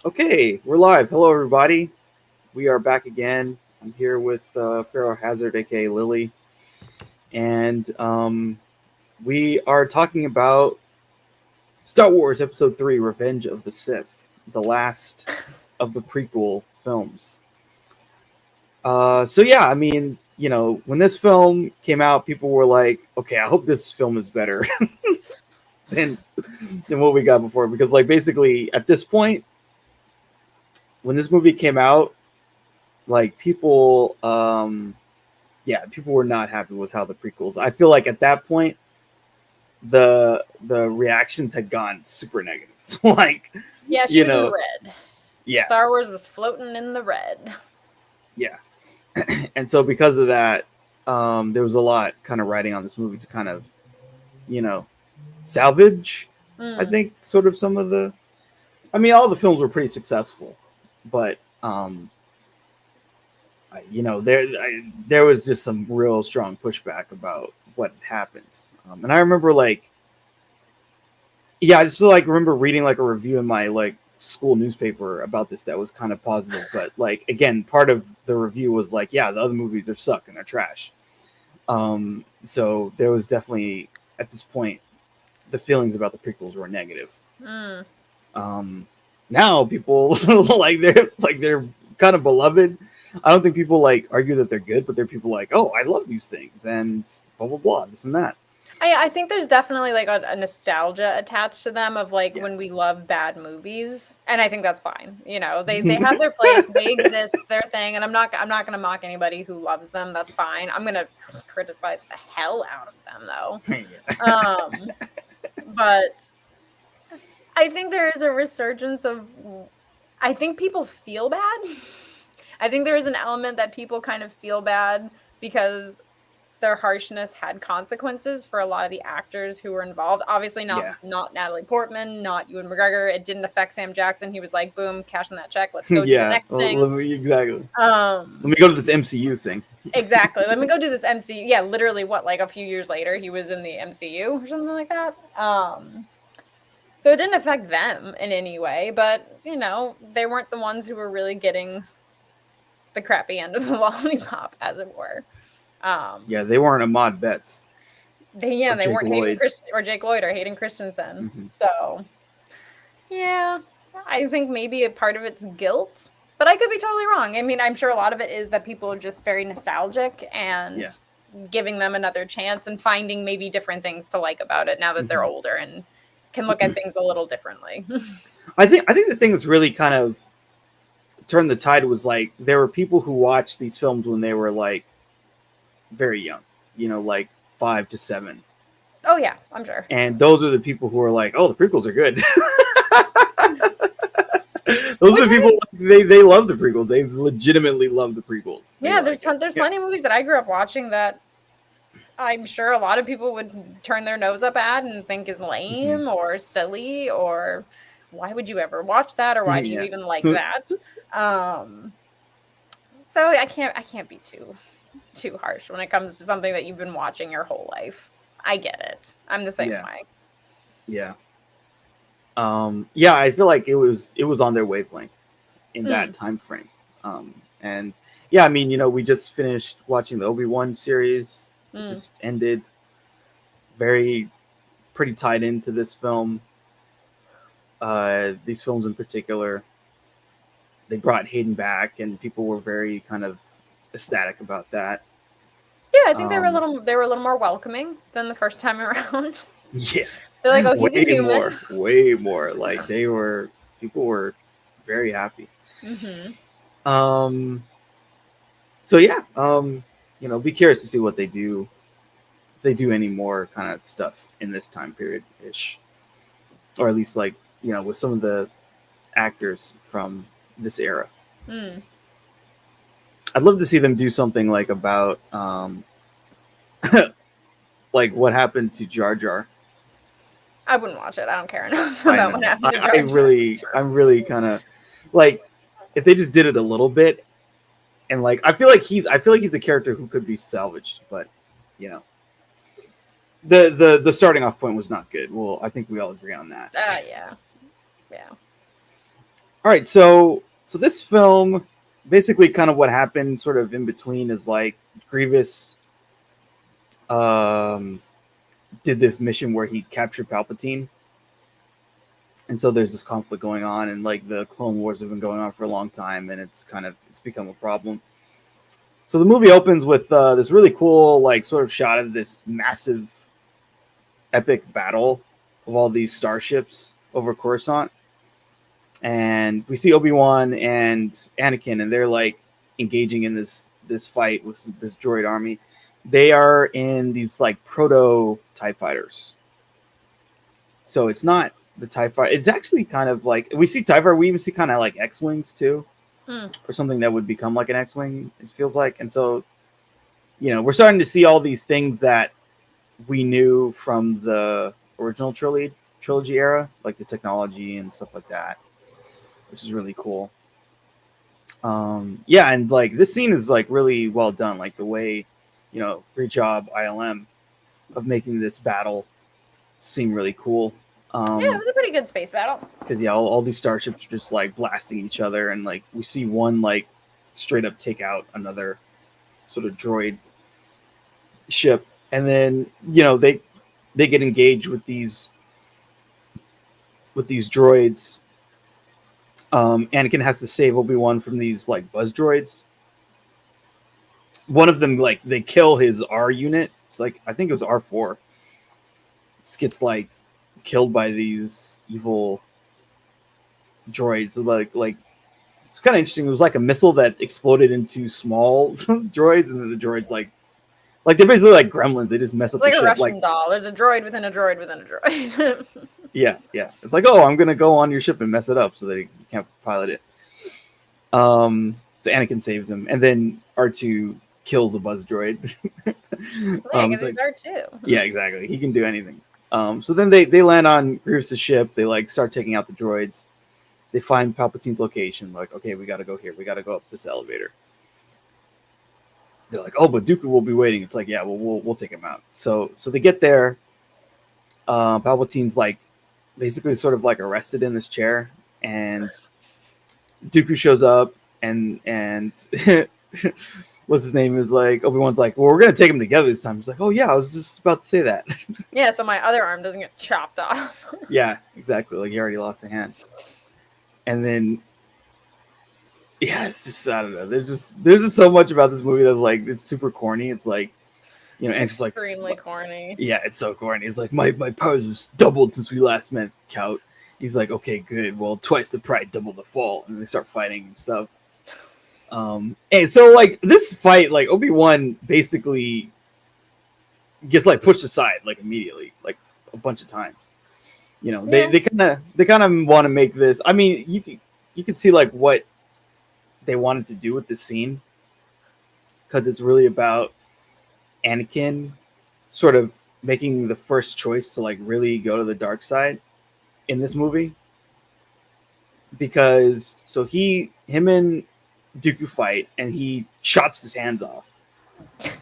Okay, we're live. Hello, everybody. We are back again. I'm here with PharaohHazard, aka Lily, and we are talking about Star Wars Episode 3 Revenge of the Sith, the last of the prequel films. I mean, when this film came out, people were like, okay, I hope this film is better than, than what we got before. Because, like, basically, at this point, when this movie came out, like people were not happy with how the prequels. I feel like at that point the reactions had gone super negative. Like, Yeah, she you was in the know, red. yeah, Star Wars was floating in the red. yeah. And so because of that, there was a lot kind of writing on this movie to kind of, you know, salvage, I think, sort of some of the. I mean, all the films were pretty successful, but there was just some real strong pushback about what happened. And I remember, like, I just like remember reading like a review in my like school newspaper about this that was kind of positive, but like again, part of the review was like, yeah, the other movies are suck and they're trash. So there was definitely at this point the feelings about the prequels were negative. Now people they're kind of beloved. I don't think people like argue that they're good, but they're people like, oh, I love these things and blah blah blah, this and that. I think there's definitely like a nostalgia attached to them of like when we love bad movies, and I think that's fine. You know, they have their place, they exist, their thing, and I'm not gonna mock anybody who loves them. That's fine. I'm gonna criticize the hell out of them though. But I think there is a resurgence of. I think people feel bad. I think there is an element that people kind of feel bad because their harshness had consequences for a lot of the actors who were involved. Obviously not Natalie Portman, not Ewan McGregor. It didn't affect Sam Jackson. He was like, boom, cashing that check. Let's go do the next thing. Exactly. Let me go to this MCU thing. Exactly. Let me go do this MCU. Yeah, literally like a few years later, he was in the MCU or something like that. So it didn't affect them in any way, but, they weren't the ones who were really getting the crappy end of the lollipop, as it were. They weren't Ahmad Betts. They weren't Jake Lloyd or Hayden Christensen. Mm-hmm. So, yeah, I think maybe a part of it's guilt, but I could be totally wrong. I mean, I'm sure a lot of it is that people are just very nostalgic and giving them another chance and finding maybe different things to like about it now that they're older and can look at things a little differently. I think the thing that's really kind of turned the tide was like there were people who watched these films when they were like very young, like 5 to 7. Oh yeah, I'm sure. And those are the people who are like, oh, the prequels are good. Those are the people they love the prequels. They legitimately love the prequels. Yeah, there's plenty of movies that I grew up watching that I'm sure a lot of people would turn their nose up at and think is lame or silly or why would you ever watch that or why do you even like that? So I can't be too harsh when it comes to something that you've been watching your whole life. I get it. I'm the same way. Yeah. I feel like it was on their wavelength in that time frame. And I mean, we just finished watching the Obi-Wan series. It just ended. Pretty tied into this film. These films in particular. They brought Hayden back, and people were very kind of ecstatic about that. Yeah, I think they were a little more welcoming than the first time around. Yeah, they're like, oh, he's a human. Way more. Like people were very happy. Be curious to see what they do. If they do any more kind of stuff in this time period ish, or at least like with some of the actors from this era. I'd love to see them do something like about like what happened to Jar Jar. I wouldn't watch it. I don't care enough about what happened to Jar Jar. I'm really kind of like if they just did it a little bit, and like I feel like he's a character who could be salvaged, but the starting off point was not good. Well, I think we all agree on that. Yeah. All right, so this film, basically, kind of what happened, sort of in between, is like Grievous um, did this mission where he captured Palpatine, and so there's this conflict going on, and like the Clone Wars have been going on for a long time, and it's become a problem. So the movie opens with this really cool, like, sort of shot of this massive, epic battle of all these starships over Coruscant, and we see Obi-Wan and Anakin, and they're like engaging in this fight with this droid army. They are in these like proto TIE fighters, so it's not the TIE fighter. It's actually kind of like we see TIE fighter. We even see kind of like X-wings too, or something that would become like an X-wing. It feels like, and so we're starting to see all these things that we knew from the original trilogy era, like the technology and stuff like that, which is really cool. Yeah, and like this scene is like really well done, like the way, great job ILM of making this battle seem really cool. Yeah, it was a pretty good space battle. Because all these starships are just like blasting each other, and like we see one like straight up take out another sort of droid ship, and then they get engaged with these droids. Anakin has to save Obi-Wan from these like buzz droids. One of them, like, they kill his R unit. It's like, I think it was R4. This gets like killed by these evil droids. So, like it's kind of interesting. It was like a missile that exploded into small droids, and then the droids like they're basically like gremlins. They just mess up like the a ship. Russian doll. There's a droid within a droid within a droid. Yeah. It's like, oh, I'm gonna go on your ship and mess it up so that you can't pilot it. So Anakin saves him, and then R2 kills a buzz droid. Because he's R2. Yeah, exactly. He can do anything. So then they land on Grievous's ship. They like start taking out the droids. They find Palpatine's location. Like, okay, we got to go here. We got to go up this elevator. They're like, oh, but Dooku will be waiting. It's like, yeah, well, we'll take him out. So they get there. Palpatine's like basically sort of like arrested in this chair, and Dooku shows up, and what's his name is like, Obi-Wan's like, well, we're gonna take him together this time. He's like, oh yeah, I was just about to say that. Yeah, so my other arm doesn't get chopped off. Yeah, exactly. Like, he already lost a hand. And then, yeah, it's just, I don't know. There's just so much about this movie that like it's super corny. It's like, and it's just like extremely corny. Yeah, it's so corny. It's like my powers have doubled since we last met, Count. He's like, okay, good. Well, twice the pride, double the fall, and they start fighting and stuff. And so like this fight, like Obi-Wan basically gets like pushed aside like immediately, like a bunch of times. They kind of want to make this. I mean, you can see like what they wanted to do with this scene, because it's really about Anakin sort of making the first choice to like really go to the dark side in this movie, because so him and Dooku fight, and he chops his hands off.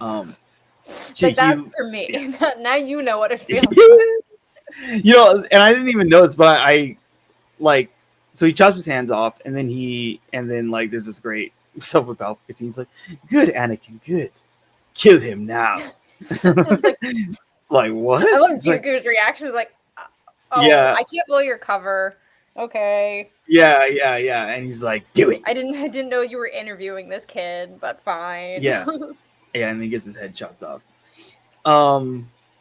Like, that's for me. Yeah. Now you know what it feels like. And I didn't even notice, but I like, so he chops his hands off, and then like there's this great stuff with Palpatine's like, good Anakin, good, kill him now. Like, what? I love Dooku's reaction. Is like, oh yeah, I can't blow your cover. Okay. Yeah, and he's like, do it. I didn't know you were interviewing this kid, but fine. Yeah, and he gets his head chopped off.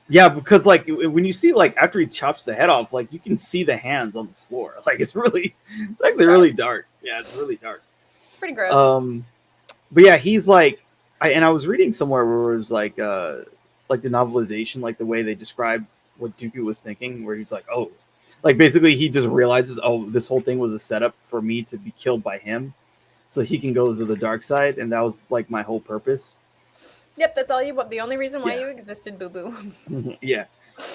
Yeah, because like when you see like after he chops the head off, like you can see the hands on the floor. Like it's actually really dark. Yeah, it's really dark. It's pretty gross. But yeah, he's like, I was reading somewhere where it was like the novelization, like the way they described what Dooku was thinking, where he's like, oh, like basically he just realizes, oh, this whole thing was a setup for me to be killed by him, so he can go to the dark side, and that was like my whole purpose. Yep, that's all you want. The only reason why you existed, Boo Boo. Yeah,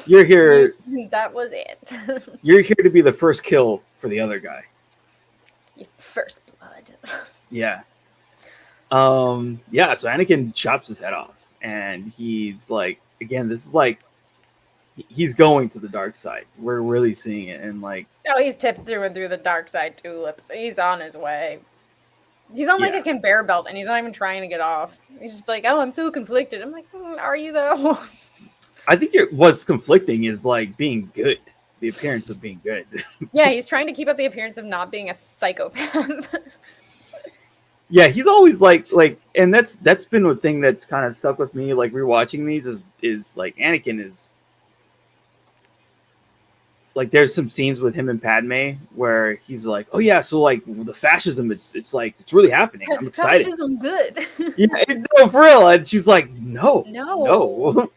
you're here. That was it. You're here to be the first kill for the other guy. First blood. Yeah. Yeah. So Anakin chops his head off, and he's like, again, this is like he's going to the dark side. We're really seeing it, and like, oh, he's tiptoeing through the dark side tulips. He's on his way. He's on like a conveyor belt, and he's not even trying to get off. He's just like, oh, I'm so conflicted. I'm like, are you though? I think what's conflicting is like being good, the appearance of being good. Yeah, he's trying to keep up the appearance of not being a psychopath. Yeah, he's always like, and that's been one thing that's kind of stuck with me. Like rewatching these is like Anakin is. Like there's some scenes with him and Padme where he's like, "Oh yeah, so like the fascism, it's like it's really happening. I'm excited. Fascism, good." Yeah, no, for real." And she's like, "No." Well,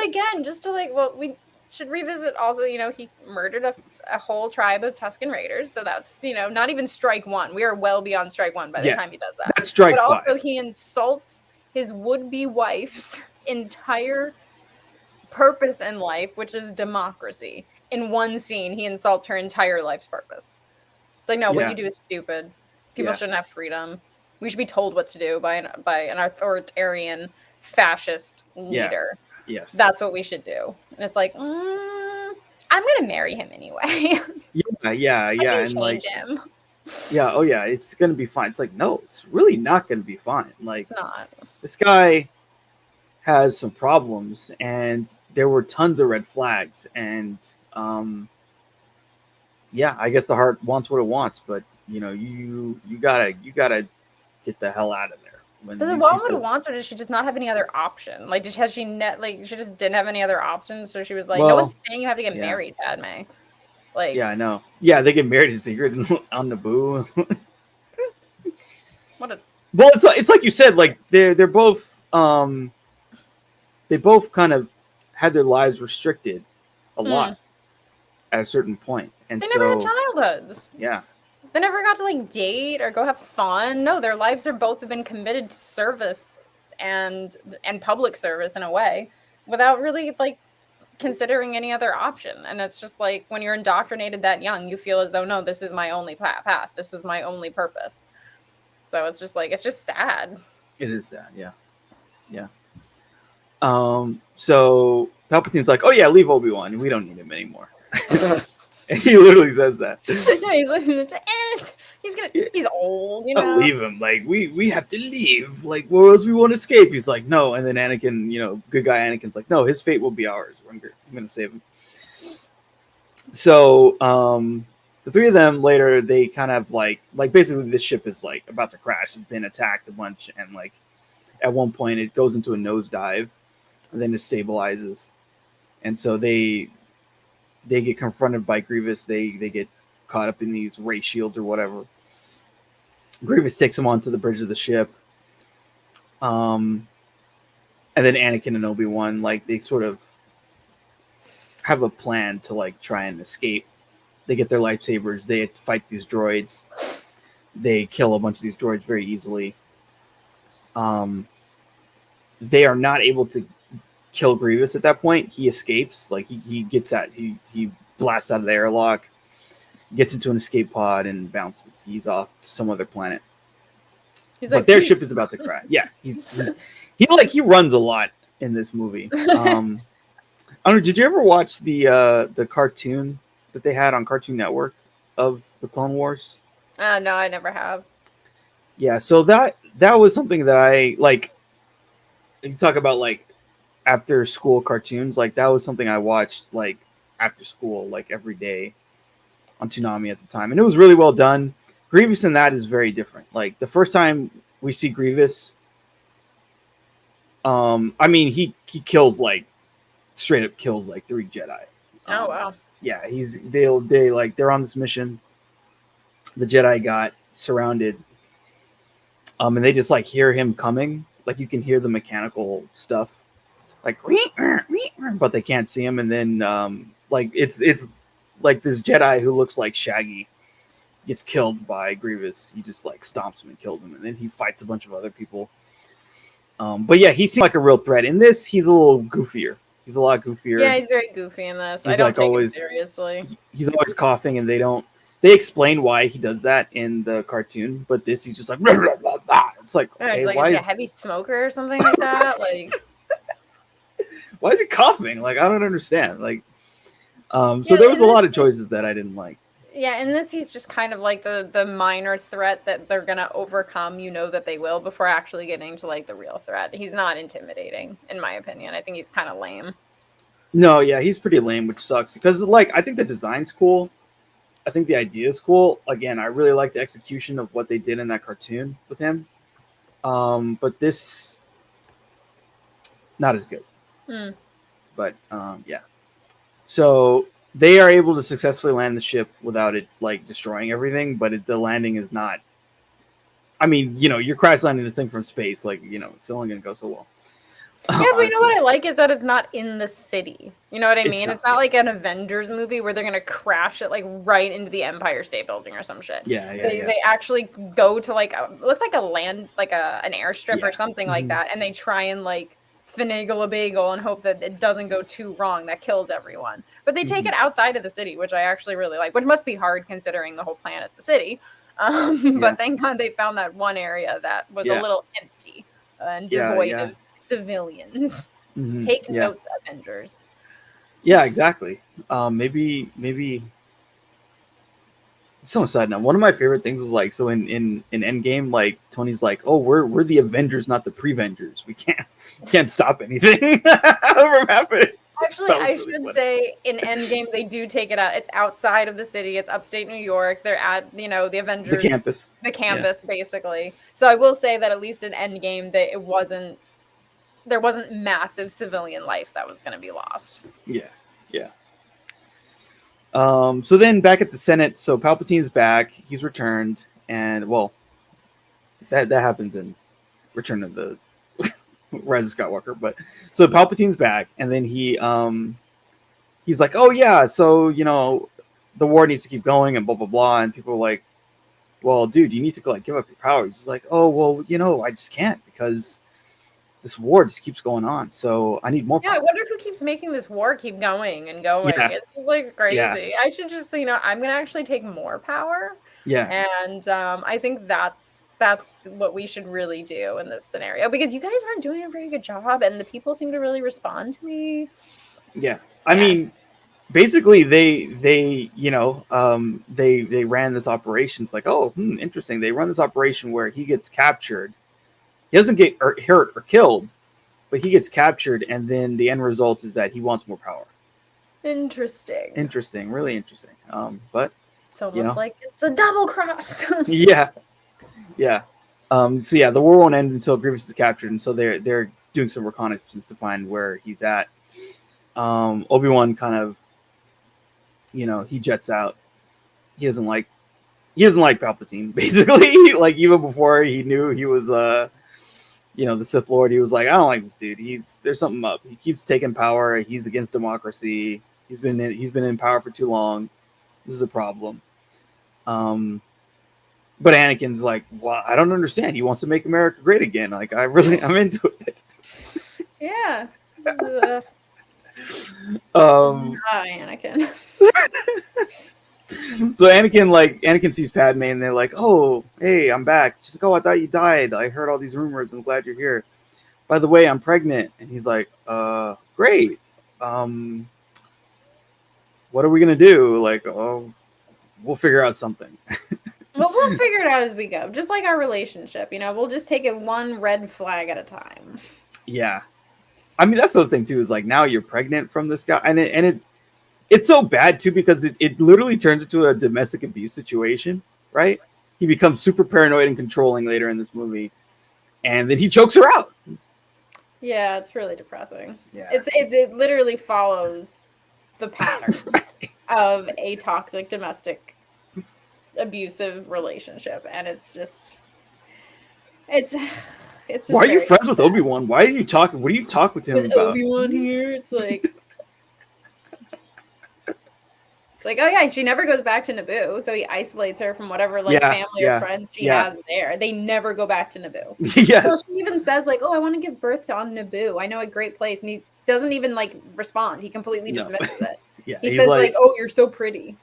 again, just to like, well, we should revisit also. You know, he murdered a whole tribe of Tusken Raiders, so that's not even strike one. We are well beyond strike one by the time he does that. That's strike but 5. Also, he insults his would-be wife's entire purpose in life, which is democracy. In one scene, he insults her entire life's purpose. It's like, no, what you do is stupid. People shouldn't have freedom. We should be told what to do by an authoritarian fascist leader. Yes. That's what we should do. And it's like, I'm going to marry him anyway. Yeah. I can and change like, him. Yeah, oh yeah, it's going to be fine. It's like, no, it's really not going to be fine. Like, it's not. This guy has some problems, and there were tons of red flags, and I guess the heart wants what it wants, but you gotta get the hell out of there. Does it want what it wants, or does she just not have any other option? Like, she just didn't have any other options, so she was like, no one's saying you have to get married, Padme. Like, yeah, I know. Yeah, they get married in secret on Naboo. Well, it's like you said, like they're both they both kind of had their lives restricted a lot at a certain point, and they never had childhoods. Yeah, they never got to like date or go have fun. No, their lives are both have been committed to service and public service in a way, without really like considering any other option. And it's just like when you're indoctrinated that young, you feel as though, no, this is my only path. This is my only purpose. So it's just like, it's just sad. It is sad. Yeah. So Palpatine's like, oh yeah, leave Obi-Wan. We don't need him anymore. And he literally says that. Yeah, he's old, I'll leave him. Like we have to leave. Like, where else we won't escape? He's like, no. And then Anakin, good guy Anakin's like, no, his fate will be ours. I'm gonna save him. So the three of them later, they kind of like basically this ship is like about to crash. It's been attacked a bunch, and like at one point it goes into a nosedive, and then it stabilizes. And so they get confronted by Grievous. They get caught up in these ray shields or whatever. Grievous takes them onto the bridge of the ship. And then Anakin and Obi-Wan, like, they sort of have a plan to like try and escape. They get their lightsabers. They fight these droids. They kill a bunch of these droids very easily. They are not able to kill Grievous at that point. He escapes. Like he gets out. He blasts out of the airlock, gets into an escape pod, and bounces. He's off to some other planet. But their ship is about to crash. Yeah, he runs a lot in this movie. I don't know. Did you ever watch the cartoon that they had on Cartoon Network of the Clone Wars? No, I never have. Yeah, so that was something that I like. You talk about like after school cartoons, like that was something I watched like after school, like every day on Toonami at the time, and it was really well done. Grievous in that is very different. Like the first time we see Grievous, I mean he kills like straight up kills like 3 Jedi. Oh wow. Yeah, they're on this mission. The Jedi got surrounded, and they just like hear him coming. Like you can hear the mechanical stuff, like, but they can't see him. And then like it's like this Jedi who looks like Shaggy gets killed by Grievous. He just like stomps him and kills him, and then he fights a bunch of other people. But yeah, he seems like a real threat. In this, he's a little goofier. He's a lot goofier. Yeah, he's very goofy in this. I don't like take always, him seriously. He's always coughing, and they explain why he does that in the cartoon, but this he's just like blah, blah, blah, blah. It's like, okay, he's like, why is he a heavy smoker or something like that? Like, why is he coughing? Like, I don't understand. Like, so Yeah, there was a lot of choices that I didn't like. Yeah, in this, he's just kind of like the minor threat that they're gonna overcome. You know that they will before actually getting to like the real threat. He's not intimidating, in my opinion. I think he's kind of lame. No, yeah, he's pretty lame, which sucks because like I think the design's cool. I think the idea is cool. Again, I really like the execution of what they did in that cartoon with him. But this not as good. But yeah. So they are able to successfully land the ship without it like destroying everything, but the landing is not. I mean, you know, you're crash landing this thing from space, like, you know, it's only going to go so well. Yeah, but you know what I like is that it's not in the city. You know what I mean? It's not like an Avengers movie where they're going to crash it like right into the Empire State Building or some shit. They actually go to like it looks like a land, like an airstrip or something like that, and they try and like finagle a bagel and hope that it doesn't go too wrong that kills everyone. But they take it outside of the city, which I actually really like, which must be hard considering the whole planet's a city. But thank God they found that one area that was a little empty and devoid of civilians. Take notes, Avengers. Yeah, exactly. Maybe some side note. One of my favorite things was like, so in Endgame, like Tony's like, oh, we're the Avengers, not the Prevengers. We can't stop anything from happening. Actually, I should say in Endgame they do take it out. It's outside of the city. It's upstate New York. They're at, you know, the Avengers, the campus basically. So I will say that at least in Endgame there wasn't massive civilian life that was going to be lost. Yeah. So then back at the Senate, so Palpatine's back. He's returned, and well, that happens in Return of the Rise of Skywalker. But so Palpatine's back, and then he's like, oh yeah, so you know the war needs to keep going, and blah blah blah. And people are like, well, dude, you need to like give up your powers. He's like, oh well, you know, I just can't because this war just keeps going on, so I need more power. I wonder who keeps making this war keep going and going. It's just like crazy. I should just, you know, I'm gonna actually take more power. And I think that's what we should really do in this scenario, because you guys aren't doing a very good job and the people seem to really respond to me. I mean, basically they you know, they ran this operation. It's like, oh, interesting. They run this operation where he gets captured. He doesn't get hurt or killed, but he gets captured, and then the end result is that he wants more power. Interesting, really interesting. But it's almost like it's a double cross. So the war won't end until Grievous is captured, and so they're doing some reconnaissance to find where he's at. Obi-Wan kind of, you know, he jets out. He doesn't like Palpatine, basically. Like, even before he knew he was you know, the Sith Lord, he was like, I don't like this dude. There's something up. He keeps taking power. He's against democracy. He's been in power for too long. This is a problem. But Anakin's like, well, I don't understand. He wants to make America great again. Like, I'm into it. Yeah. Hi, Anakin. So Anakin sees Padme, and they're like, oh, hey, I'm back. She's like, oh, I thought you died. I heard all these rumors. I'm glad you're here. By the way, I'm pregnant. And he's like, great. What are we going to do? Like, oh, we'll figure out something. Well, we'll figure it out as we go. Just like our relationship, you know, we'll just take it one red flag at a time. Yeah. I mean, that's the thing too, is like, now you're pregnant from this guy. And it's so bad too, because it literally turns into a domestic abuse situation, right? He becomes super paranoid and controlling later in this movie, and then he chokes her out. Yeah, it's really depressing. Yeah, it literally follows the pattern of a toxic domestic abusive relationship, and it's why are you friends with Obi-Wan? Why are you talking? What do you talk with him about? Obi-Wan here? It's like. Like, oh yeah, she never goes back to Naboo, so he isolates her from whatever family or friends she has there. They never go back to Naboo. So she even says like, oh, I want to give birth to on Naboo. I know a great place, and he doesn't even like respond. He completely dismisses it. He says like, oh, you're so pretty.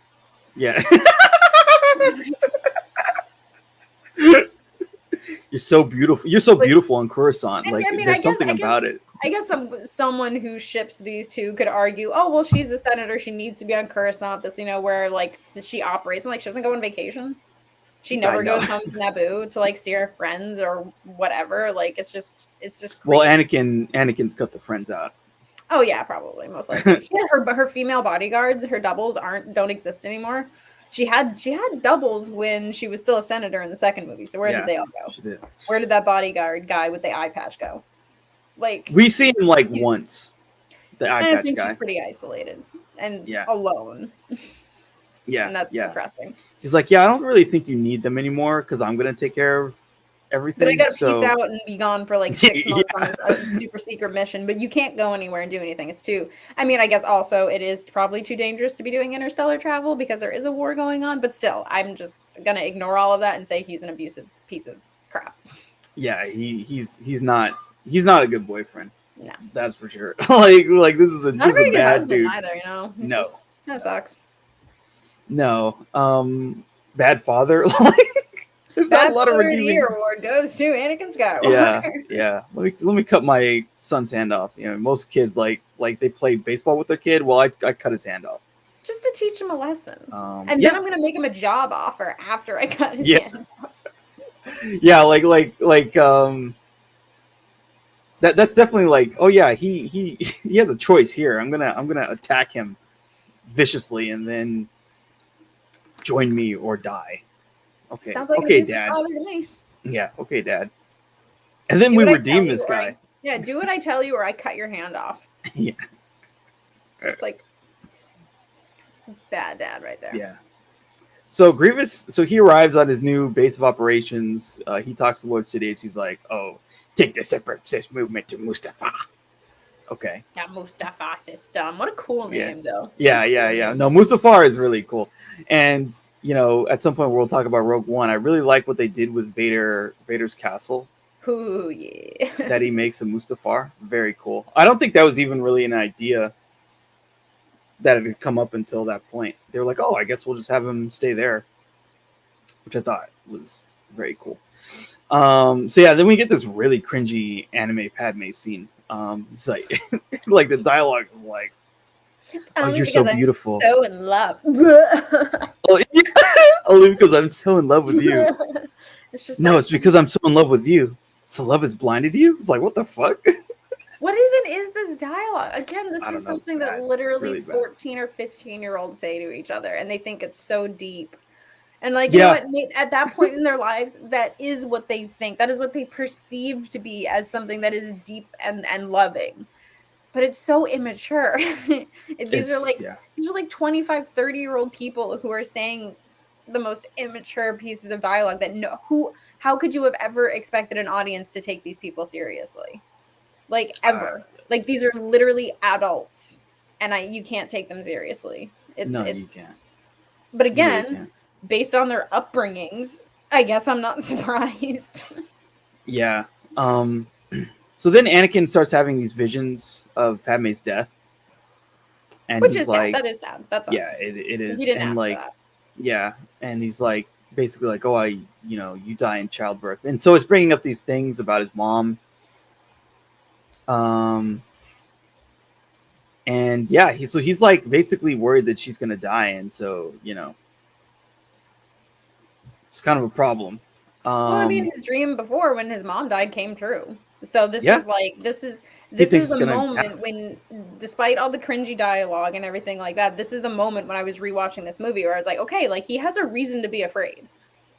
Yeah. You're so beautiful. You're so beautiful on Coruscant. Like, there's something about it. I guess someone who ships these two could argue, oh well, she's a senator, she needs to be on Coruscant. That's where like she operates, and like she doesn't go on vacation. She never goes home to Naboo to like see her friends or whatever. Like it's just crazy. Well, Anakin's cut the friends out. Oh yeah, probably most likely. Her female bodyguards, her doubles don't exist anymore. She had doubles when she was still a senator in the second movie. So where did they all go? She did. Where did that bodyguard guy with the eye patch go? Like we see him like once. The eye patch I think guy. she's pretty isolated and alone. Yeah, and that's depressing. He's like, I don't really think you need them anymore because I'm gonna take care of everything. But I gotta peace out and be gone for like 6 months on this super secret mission. But you can't go anywhere and do anything. It's too. I mean, I guess also it is probably too dangerous to be doing interstellar travel because there is a war going on. But still, I'm just gonna ignore all of that and say he's an abusive piece of crap. Yeah, he's not a good boyfriend. No, that's for sure. like this is not a very good bad husband dude. either. You know, No, kind of sucks. No, bad father. There's not a lot of redeeming. Year award goes to Anakin Skywalker. Yeah. Let me cut my son's hand off. You know, most kids like they play baseball with their kid. Well, I cut his hand off just to teach him a lesson, and then I'm gonna make him a job offer after I cut his hand off. Yeah, that's definitely like, oh yeah, he has a choice here. I'm gonna attack him viciously and then join me or die. Okay. Sounds like okay, Dad. Father to me. Yeah. Okay, Dad. And then we redeem this guy. Do what I tell you, or I cut your hand off. Yeah. It's like it's a bad dad right there. Yeah. So Grievous, he arrives on his new base of operations. He talks to Lord Sidious. He's like, "Oh, take the separatist movement to Mustafar." Okay. That Mustafar system. What a cool name, though. Yeah. No, Mustafar is really cool. And, at some point we'll talk about Rogue One. I really like what they did with Vader's castle. Ooh, yeah. That he makes a Mustafar. Very cool. I don't think that was even really an idea that it had come up until that point. They were like, oh, I guess we'll just have him stay there. Which I thought was very cool. Then we get this really cringy anime Padme scene. It's like, like the dialogue is like, "Oh, you're so beautiful." I'm so in love. Only because I'm so in love with you. It's because I'm so in love with you. So love has blinded you. It's like, what the fuck? What even is this dialogue? Again, this is something that literally 14 or 15-year-olds say to each other, and they think it's so deep. And you know what? At that point in their lives, that is what they think. That is what they perceive to be as something that is deep and loving. But it's so immature. These are like 25, 30-year-old people who are saying the most immature pieces of dialogue that how could you have ever expected an audience to take these people seriously? Like ever. These are literally adults and you can't take them seriously. You can't. But again, based on their upbringings, I guess I'm not surprised. Yeah. So then Anakin starts having these visions of Padme's death. And which is sad. That is sad. That's awesome. Yeah, it is. He didn't ask for that. Yeah. And he's like, basically like, oh, you die in childbirth. And so it's bringing up these things about his mom. And yeah, he's like basically worried that she's gonna die, and so it's kind of a problem. Well, I mean, his dream before when his mom died came true. So this is a moment when, despite all the cringy dialogue and everything like that, this is the moment when I was rewatching this movie where I was like, okay, like he has a reason to be afraid.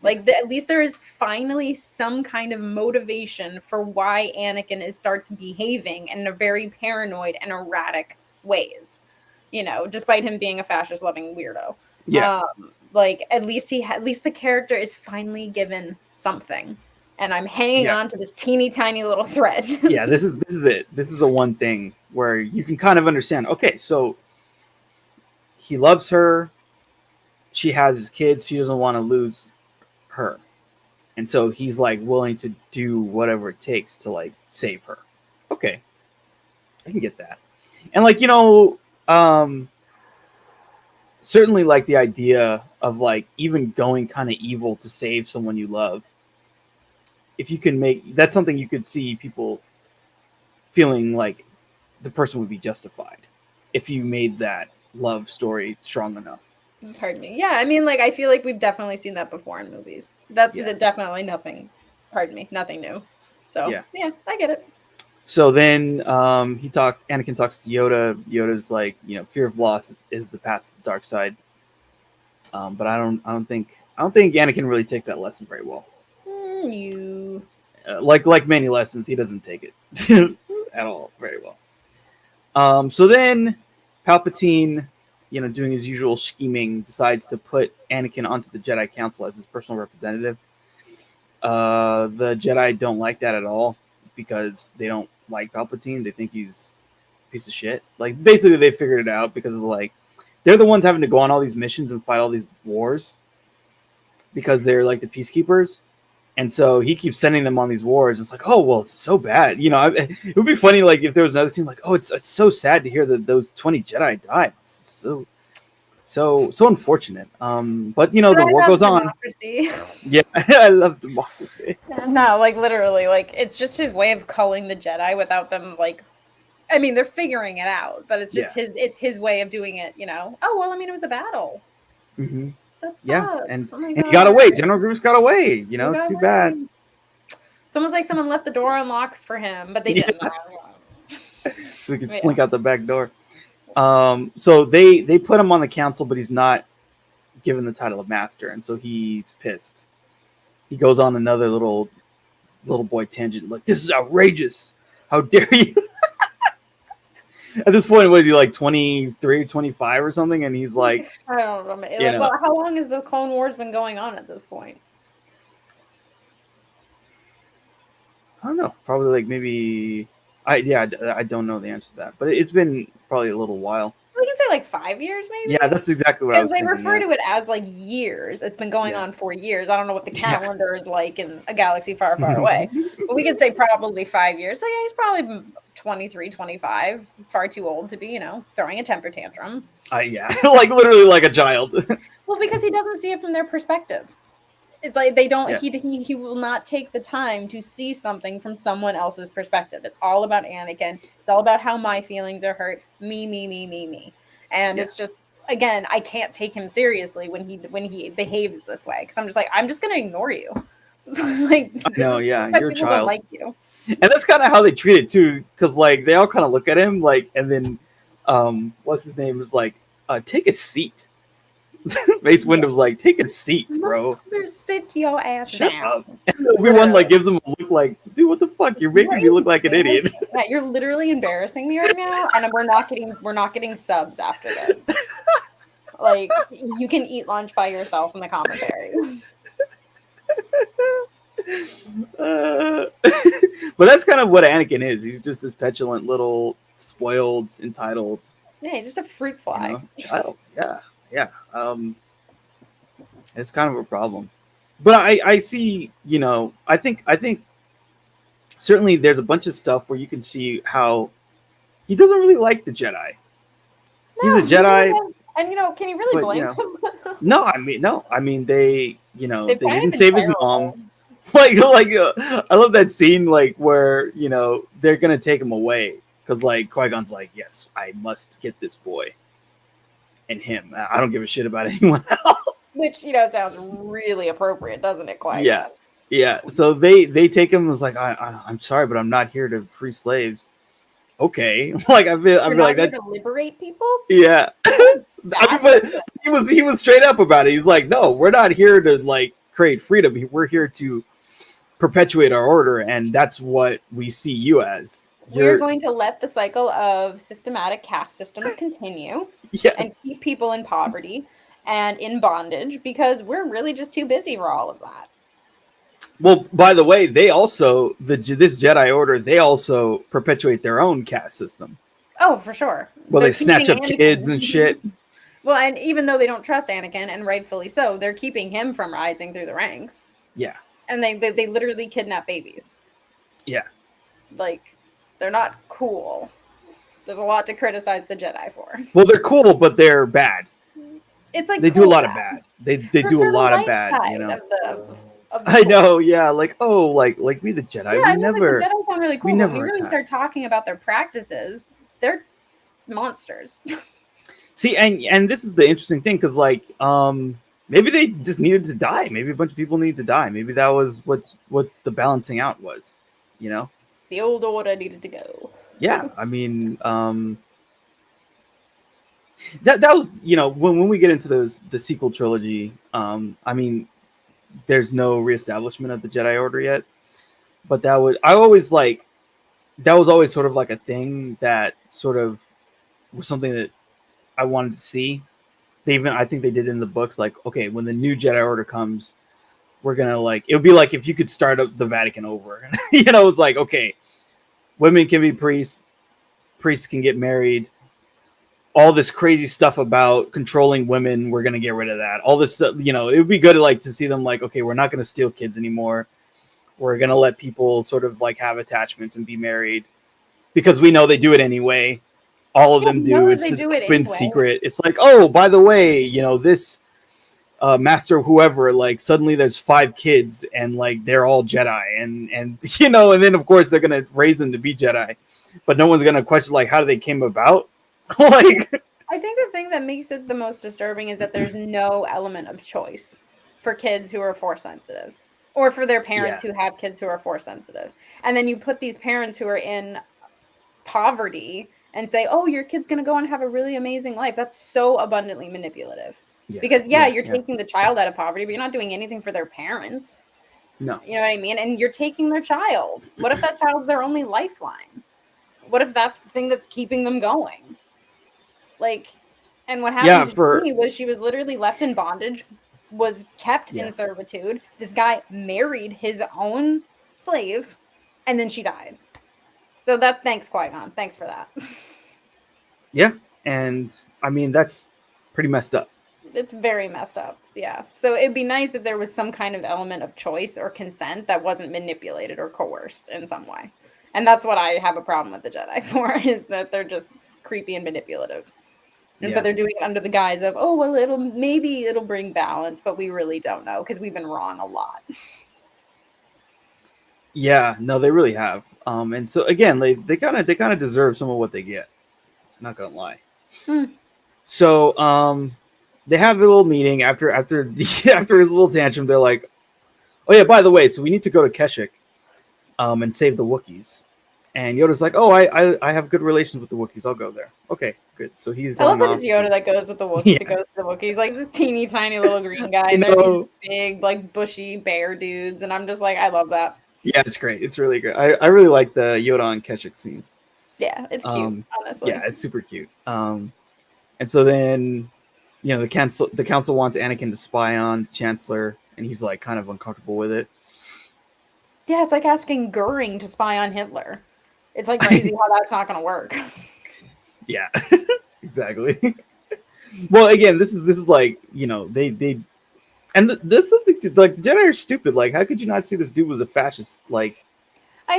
Like at least there is finally some kind of motivation for why Anakin starts behaving in a very paranoid and erratic ways. Despite him being a fascist-loving weirdo. Yeah. At least the character is finally given something, and I'm hanging on to this teeny tiny little thread. Yeah, this is it. This is the one thing where you can kind of understand. Okay, so he loves her. She has his kids. She doesn't want to lose her, and so he's like willing to do whatever it takes to like save her. Okay, I can get that, and certainly like the idea of like even going kind of evil to save someone you love. If you can that's something you could see people feeling like the person would be justified if you made that love story strong enough. Pardon me. Yeah, I mean, like, I feel like we've definitely seen that before in movies. That's definitely nothing. Pardon me, nothing new. So yeah, I get it. So then Anakin talks to Yoda. Yoda's like, fear of loss is the path to the dark side. But I don't think Anakin really takes that lesson very well. Like many lessons, he doesn't take it at all very well. So then Palpatine, doing his usual scheming, decides to put Anakin onto the Jedi Council as his personal representative. The Jedi don't like that at all because they don't like Palpatine. They think he's a piece of shit. Like, basically, they figured it out because they're the ones having to go on all these missions and fight all these wars because they're like the peacekeepers. And so he keeps sending them on these wars. It's like, oh, well, it's so bad. It would be funny, like, if there was another scene like, oh, it's so sad to hear that those 20 Jedi died. It's so unfortunate. But, the war goes on. Yeah, I love democracy. No, like, literally, like, it's just his way of culling the Jedi without them, like, I mean, they're figuring it out, but it's just his way of doing it, Oh, well, I mean, it was a battle. Mm-hmm. That sucks. Yeah, and he got away. General Grievous got away. Too bad. It's almost like someone left the door unlocked for him, but they didn't. So we could slink out the back door. So they put him on the council, but he's not given the title of master, and so he's pissed. He goes on another little boy tangent, like, this is outrageous. How dare you? At this point, was he like 23, 25 or something? And he's like, I don't know. Well, how long has the Clone Wars been going on at this point? I don't know. Probably like maybe. I don't know the answer to that, but it's been probably a little while. We can say like 5 years, maybe. Yeah, that's exactly what I was thinking. They refer to it as like years. It's been going on for years. I don't know what the calendar is like in a galaxy far, far away, but we could say probably 5 years. So yeah, he's probably 23, 25, far too old to be, throwing a temper tantrum. Like literally like a child. Well, because he doesn't see it from their perspective. It's like they don't. He will not take the time to see something from someone else's perspective. It's all about Anakin. It's all about how my feelings are hurt. Me. And it's just, again, I can't take him seriously when he behaves this way, because I'm just like, I'm just gonna ignore you. Like, no, you're a child. Don't like you. And that's kind of how they treat it too, because like they all kind of look at him like, and then what's his name is like, take a seat. Mace Windu's like, take a seat, bro. Sit your ass down. And Obi-Wan like gives him a look like, dude, what the fuck? You're making me look like an idiot. Yeah, you're literally embarrassing me right now, and we're not getting subs after this. Like, you can eat lunch by yourself in the commentary. But that's kind of what Anakin is. He's just this petulant little spoiled, entitled. Yeah, he's just a fruit fly. Child. Yeah. It's kind of a problem. But I see, I think certainly there's a bunch of stuff where you can see how he doesn't really like the Jedi. No, he's a Jedi. And can you really blame him? No, I mean they didn't save his mom. I love that scene like where, they're going to take him away cuz like Qui-Gon's like, "Yes, I must get this boy." And him. I don't give a shit about anyone else. Which, sounds really appropriate, doesn't it, Qui-Gon? Yeah. So they take him and it's like, I'm sorry, but I'm not here to free slaves. Okay. Like I'm like that to liberate people? Yeah. But he was straight up about it. He's like, no, we're not here to like create freedom. We're here to perpetuate our order, and that's what we see you as. We're going to let the cycle of systematic caste systems continue and keep people in poverty and in bondage because we're really just too busy for all of that. Well, by the way, they also, this Jedi Order, they also perpetuate their own caste system. Oh, for sure. Well, they snatch up kids and shit. Well, and even though they don't trust Anakin, and rightfully so, they're keeping him from rising through the ranks. Yeah. And they literally kidnap babies. Yeah. Like... They're not cool. There's a lot to criticize the Jedi for. Well, they're cool, but they're bad. It's like they do a lot of bad. They do a lot of bad. of the I Force. know, yeah, like we the Jedi, Yeah, we I mean, never, like, the Jedi sound really cool, but never when you really attack. start talking about their practices, they're monsters. See, and this is the interesting thing because maybe they just needed to die. Maybe a bunch of people needed to die. Maybe that was what the balancing out was, you know? The old order needed to go. Yeah, I mean, that was, when we get into the sequel trilogy, I mean, there's no reestablishment of the Jedi Order yet, but that was always sort of like a thing that sort of was something that I wanted to see. I think they did it in the books, like, okay, when the new Jedi Order comes, we're gonna it would be like if you could start up the Vatican over. It's like, okay, women can be priests can get married, all this crazy stuff about controlling women, we're gonna get rid of that. All this stuff, it would be good to see them okay, we're not gonna steal kids anymore. We're gonna let people sort of have attachments and be married because we know they do it anyway. All of them do. It's been secret. It's like, oh, by the way, this master whoever, suddenly there's 5 kids and they're all Jedi and and then of course they're gonna raise them to be Jedi, but no one's gonna question how do they came about. I think the thing that makes it the most disturbing is that there's no element of choice for kids who are Force sensitive, or for their parents who have kids who are Force sensitive, and then you put these parents who are in poverty and say, oh, your kid's going to go and have a really amazing life. That's so abundantly manipulative. Because you're taking the child out of poverty, but you're not doing anything for their parents. No. You know what I mean? And you're taking their child. What if that child's their only lifeline? What if that's the thing that's keeping them going? And what happened to me was she was literally left in bondage, was kept in servitude. This guy married his own slave, and then she died. So thanks, Qui-Gon. Thanks for that. Yeah, and I mean, that's pretty messed up. It's very messed up, yeah. So it'd be nice if there was some kind of element of choice or consent that wasn't manipulated or coerced in some way. And that's what I have a problem with the Jedi for, is that they're just creepy and manipulative. But they're doing it under the guise of, oh, well, it'll bring balance, but we really don't know because we've been wrong a lot. Yeah, no, they really have. And so again, they kind of deserve some of what they get. I'm not gonna lie. So they have a little meeting after his little tantrum. They're like, oh yeah, by the way, so we need to go to Kashyyyk and save the Wookiees. And Yoda's like, oh, I have good relations with the Wookiees. I'll go there. Okay, good. So he's going. I love that it's Yoda that goes with the Wookiees. That goes to the Wookiees, like this teeny tiny little green guy. And they're these big, bushy bear dudes, and I'm just like, I love that. Yeah, it's great. It's really great. I really like the Yoda on Kashyyyk scenes. Yeah, it's cute. Honestly, yeah, it's super cute. And so then, the council wants Anakin to spy on the Chancellor, and he's kind of uncomfortable with it. Yeah, it's like asking Goering to spy on Hitler. It's crazy how that's not going to work. Yeah, exactly. Well, again, this is they and this is the Jedi are stupid. How could you not see this dude was a fascist? I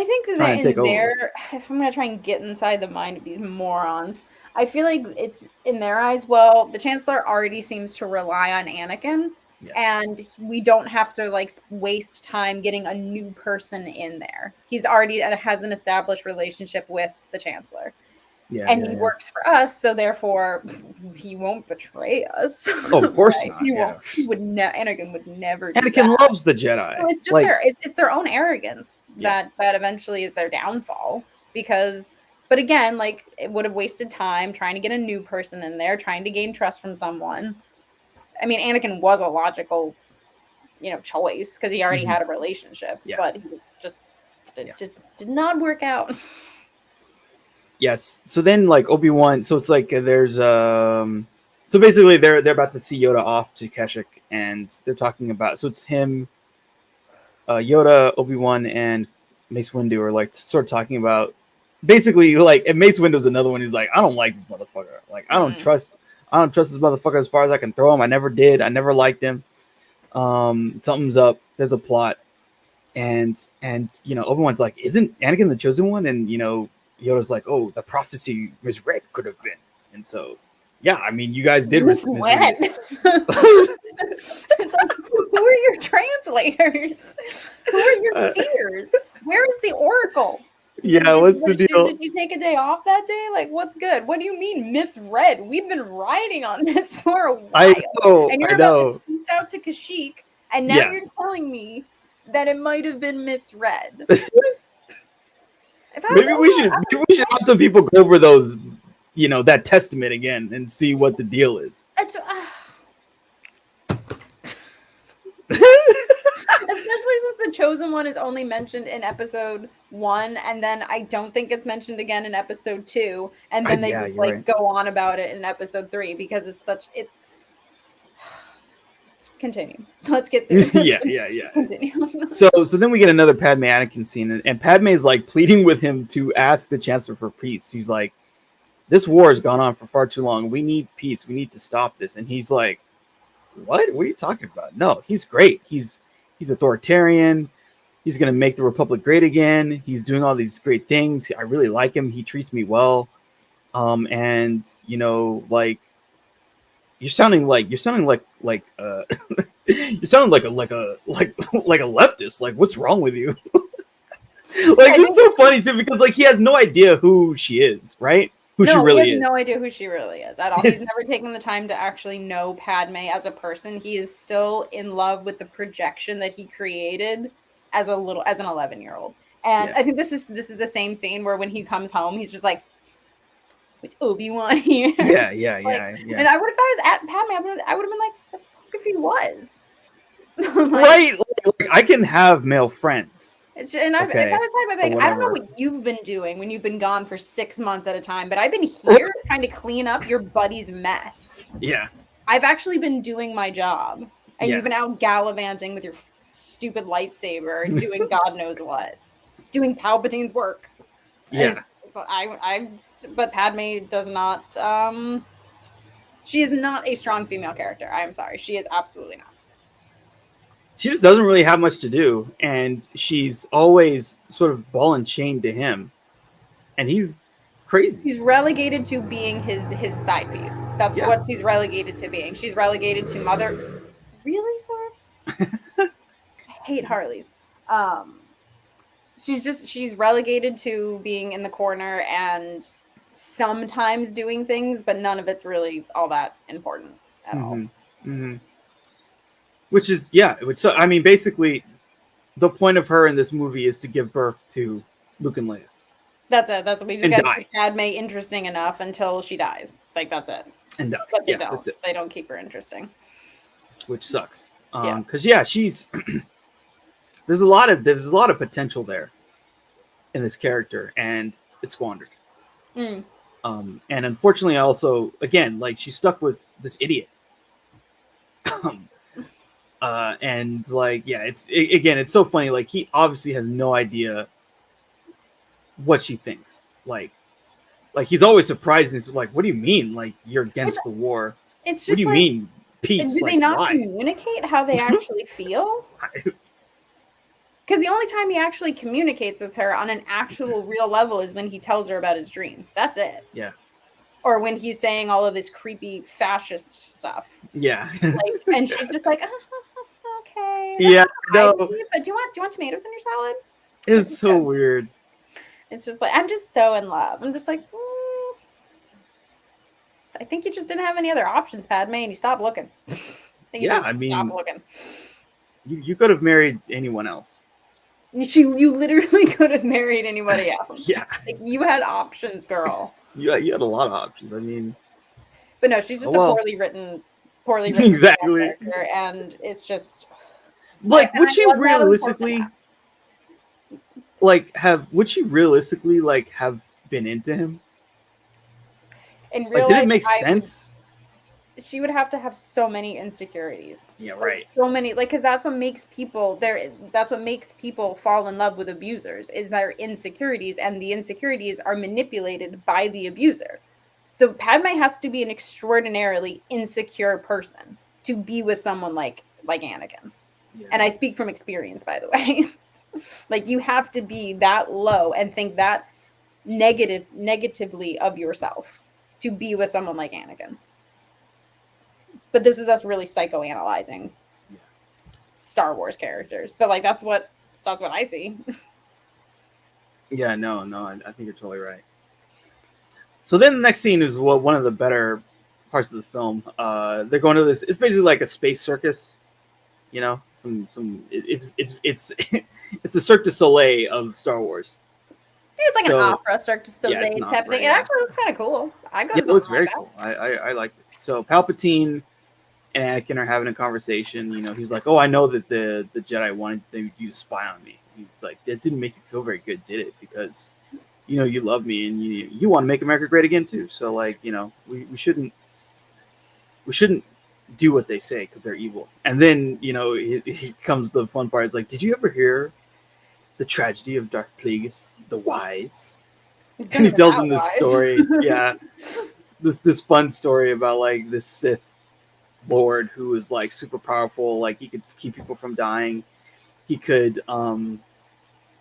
think that if I'm going to try and get inside the mind of these morons, I feel like it's in their eyes. Well, the Chancellor already seems to rely on Anakin. Yeah. And we don't have to waste time getting a new person in there. He's already has an established relationship with the Chancellor. Yeah, and he works for us, so therefore he won't betray us. Oh, of course not. He won't. He would Anakin would never do Anakin loves the Jedi. So it's just it's their own arrogance that eventually is their downfall. But again, it would have wasted time trying to get a new person in there, trying to gain trust from someone. I mean, Anakin was a logical, choice because he already had a relationship, but he was just did not work out. Yes. So then, Obi-Wan. So it's there's so basically they're about to see Yoda off to Kashyyyk, and they're talking about. So it's him, Yoda, Obi-Wan, and Mace Windu are sort of talking about basically and Mace Windu's another one. He's like, I don't like this motherfucker. I don't trust. I don't trust this motherfucker as far as I can throw him. I never did. I never liked him. Something's up. There's a plot. And Obi-Wan's like, isn't Anakin the chosen one? And, Yoda's like, oh, the prophecy misread could have been. And so Yeah, I mean, you guys did misread. misread. It's like, who are your translators? Who are your seers? Where is the oracle? Yeah, what's the deal? Did you take a day off that day? Like, what's good? What do you mean misread? We've been writing on this for a while. I know. And you're about to peace out to Kashyyyk, and now Yeah. you're telling me that it might have been misread. Maybe we should have some people go over those, you know, that testament again and see what the deal is. Especially since the chosen one is only mentioned in episode 1, and then I don't think it's mentioned again in episode 2, and then they go on about it in episode 3 because it's continue. Let's get through it. Yeah. Continue. So then we get another Padme Anakin scene, and Padme is like pleading with him to ask the Chancellor for peace. She's like, this war has gone on for far too long. We need peace. We need to stop this. And he's like, what are you talking about? No, he's great. He's authoritarian. He's going to make the Republic great again. He's doing all these great things. I really like him. He treats me well. And you know, like you're sounding like you're sounding like a leftist. Like, what's wrong with you? Like, this is so funny too, because like he has no idea who she is, right? He has no idea who she really is at all. He's never taken the time to actually know Padme as a person. He is still in love with the projection that he created as an 11-year-old. And I think this is the same scene where when he comes home, he's just like, "Was Obi-Wan here?" Yeah. And I would, if I was at Padme, I would have been like, "The fuck if he was?" Right? Like, I can have male friends. If I was Padme, I'd be like, I don't know what you've been doing when you've been gone for 6 months at a time, but I've been here trying to clean up your buddy's mess. Yeah. I've actually been doing my job, and you've been out gallivanting with your stupid lightsaber and doing God knows what, doing Palpatine's work. Yeah. But Padme does not. She is not a strong female character. I'm sorry, she is absolutely not. She just doesn't really have much to do, and she's always sort of ball and chain to him, and he's crazy. She's relegated to being his side piece. That's what she's relegated to being. She's relegated to mother. Really, sir? I hate Harleys. She's relegated to being in the corner and sometimes doing things, but none of it's really all that important at all. Mm-hmm. Which is, so I mean, basically, the point of her in this movie is to give birth to Luke and Leia. That's it. That's what we just got to keep Padme interesting enough until she dies. Like, that's it. And die. But they don't. That's it. They don't keep her interesting. Which sucks. Because she's there's a lot of potential there in this character, and it's squandered. And unfortunately, also, again, like, she's stuck with this idiot. And like, it's so funny. Like, he obviously has no idea what she thinks. Like he's always surprised. And he's like, "What do you mean? Like, you're against the war? It's just, what do you mean peace? Do they not communicate how they actually feel? Because the only time he actually communicates with her on an actual real level is when he tells her about his dream. That's it. Yeah. Or when he's saying all of this creepy fascist stuff. Yeah. And she's just like, okay. Yeah. No. But do you want tomatoes in your salad? It's so weird. It's just like, I'm just so in love. I'm just like, I think you just didn't have any other options, Padme, and you stopped looking. Stop looking. You could have married anyone else. You literally could have married anybody else. Yeah. Like, you had options, girl. You had a lot of options. I mean, but no, she's just a poorly written exactly character, and it's just like, would she realistically have been into him? In real life, did it make sense? She would have to have so many insecurities. Yeah, right. Like, so many, because that's what makes people fall in love with abusers, is their insecurities, and the insecurities are manipulated by the abuser. So Padme has to be an extraordinarily insecure person to be with someone like Anakin. Yeah. And I speak from experience, by the way. Like, you have to be that low and think that negatively of yourself to be with someone like Anakin. But this is us really psychoanalyzing Star Wars characters. But like that's what I see. Yeah, no, I think you're totally right. So then the next scene is one of the better parts of the film. They're going to this. It's basically like a space circus. You know, it's it's the Cirque du Soleil of Star Wars. It's like an opera, Cirque du Soleil type thing. It actually looks kind of cool. It looks very cool. I like it. So Palpatine and Anakin are having a conversation. You know, he's like, "Oh, I know that the Jedi wanted you to spy on me." He's like, "That didn't make you feel very good, did it? Because, you know, you love me and you want to make America great again too. So like, you know, we shouldn't do what they say because they're evil." And then, you know, he comes the fun part. It's like, "Did you ever hear the tragedy of Darth Plagueis the Wise?" And he tells him this story. Yeah, this fun story about like this Sith Lord who was like super powerful. Like he could keep people from dying. He could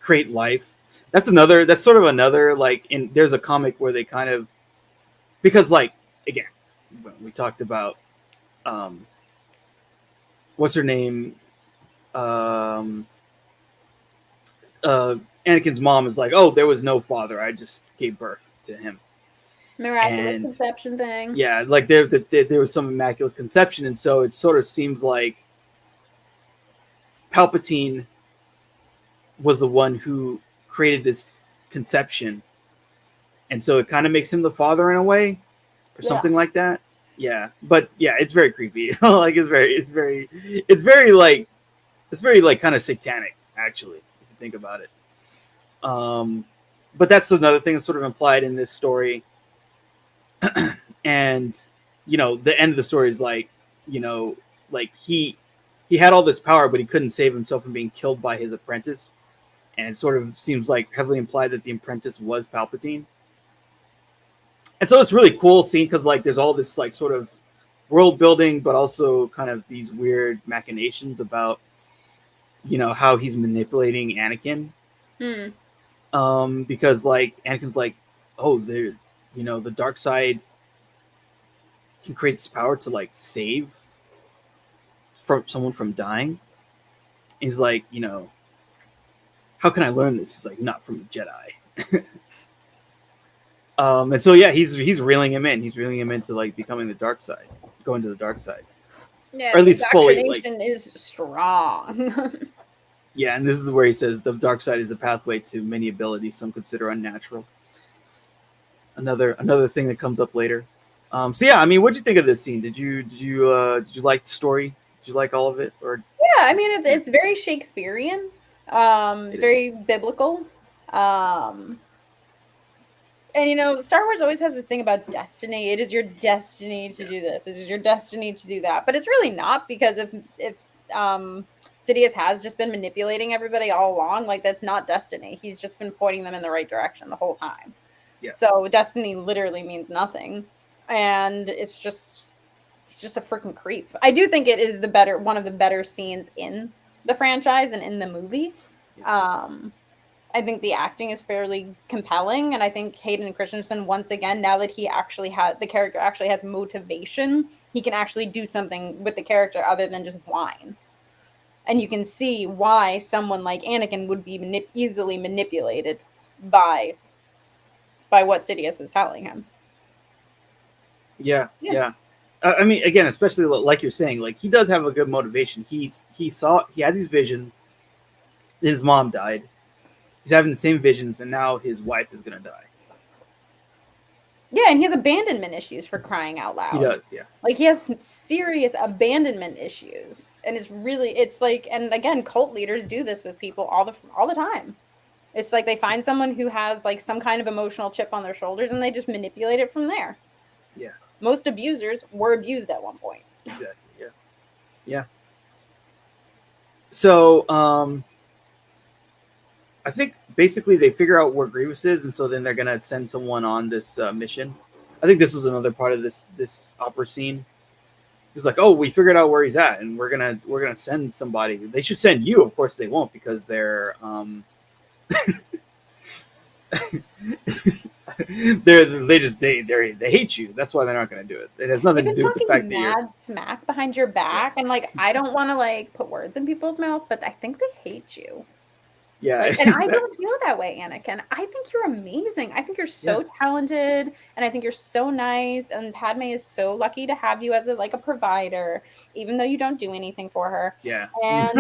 create life. That's sort of another like. There's a comic where they kind of, because like again, we talked about what's her name? Anakin's mom is like, "Oh, there was no father. I just gave birth to him." Miraculous conception thing. Yeah, like there was some immaculate conception, and so it sort of seems like Palpatine was the one who created this conception, and so it kind of makes him the father in a way, or something like that. Yeah, but yeah, it's very creepy. Like it's very kind of satanic, actually, if you think about it. But that's another thing that's sort of implied in this story. And, you know, the end of the story is like, you know, like he had all this power, but he couldn't save himself from being killed by his apprentice. And it sort of seems like heavily implied that the apprentice was Palpatine. And so it's really cool seeing, because like there's all this like sort of world building, but also kind of these weird machinations about, you know, how he's manipulating Anakin. Because like Anakin's like, "Oh, there, you know, the dark side can create this power to like save someone from dying." He's like, "You know, how can I learn this?" He's like, "Not from a Jedi." And so yeah, he's reeling him in. He's reeling him into like becoming the dark side, going to the dark side. Yeah, or at least fully. Like, is strong. Yeah, and this is where he says the dark side is a pathway to many abilities some consider unnatural. Another thing that comes up later. So yeah, I mean, what'd you think of this scene? Did you like the story? Did you like all of it? Or yeah, I mean, it's very Shakespearean, very biblical. And you know, Star Wars always has this thing about destiny. It is your destiny to do this. It is your destiny to do that. But it's really not, because if Sidious has just been manipulating everybody all along, like that's not destiny. He's just been pointing them in the right direction the whole time. Yeah. So destiny literally means nothing, and he's just a freaking creep. I do think it is one of the better scenes in the franchise and in the movie. Yeah. I think the acting is fairly compelling, and I think Hayden Christensen, once again, now that the character actually has motivation, he can actually do something with the character other than just whine. And you can see why someone like Anakin would be easily manipulated by what Sidious is telling him. Yeah. I mean, again, especially like you're saying, like he does have a good motivation. He had these visions. His mom died. He's having the same visions, and now his wife is going to die. Yeah, and he has abandonment issues, for crying out loud. He does, yeah. Like, he has some serious abandonment issues. And it's like, and again, cult leaders do this with people all the time. It's like they find someone who has, like, some kind of emotional chip on their shoulders, and they just manipulate it from there. Yeah. Most abusers were abused at one point. Exactly, yeah. Yeah. So, I think basically they figure out where Grievous is, and so then they're gonna send someone on this mission. I think this was another part of this opera scene. He was like, "Oh, we figured out where he's at, and we're gonna send somebody. They should send you. Of course, they won't, because they're I they hate you. That's why they're not going to do it. It has nothing to do with the fact that you're mad smack behind your back, and like I don't want to like put words in people's mouth, but I think they hate you. Yeah, like, and I don't feel that way, Anakin. I think you're amazing. I think you're so talented, and I think you're so nice. And Padme is so lucky to have you as a provider, even though you don't do anything for her. Yeah, and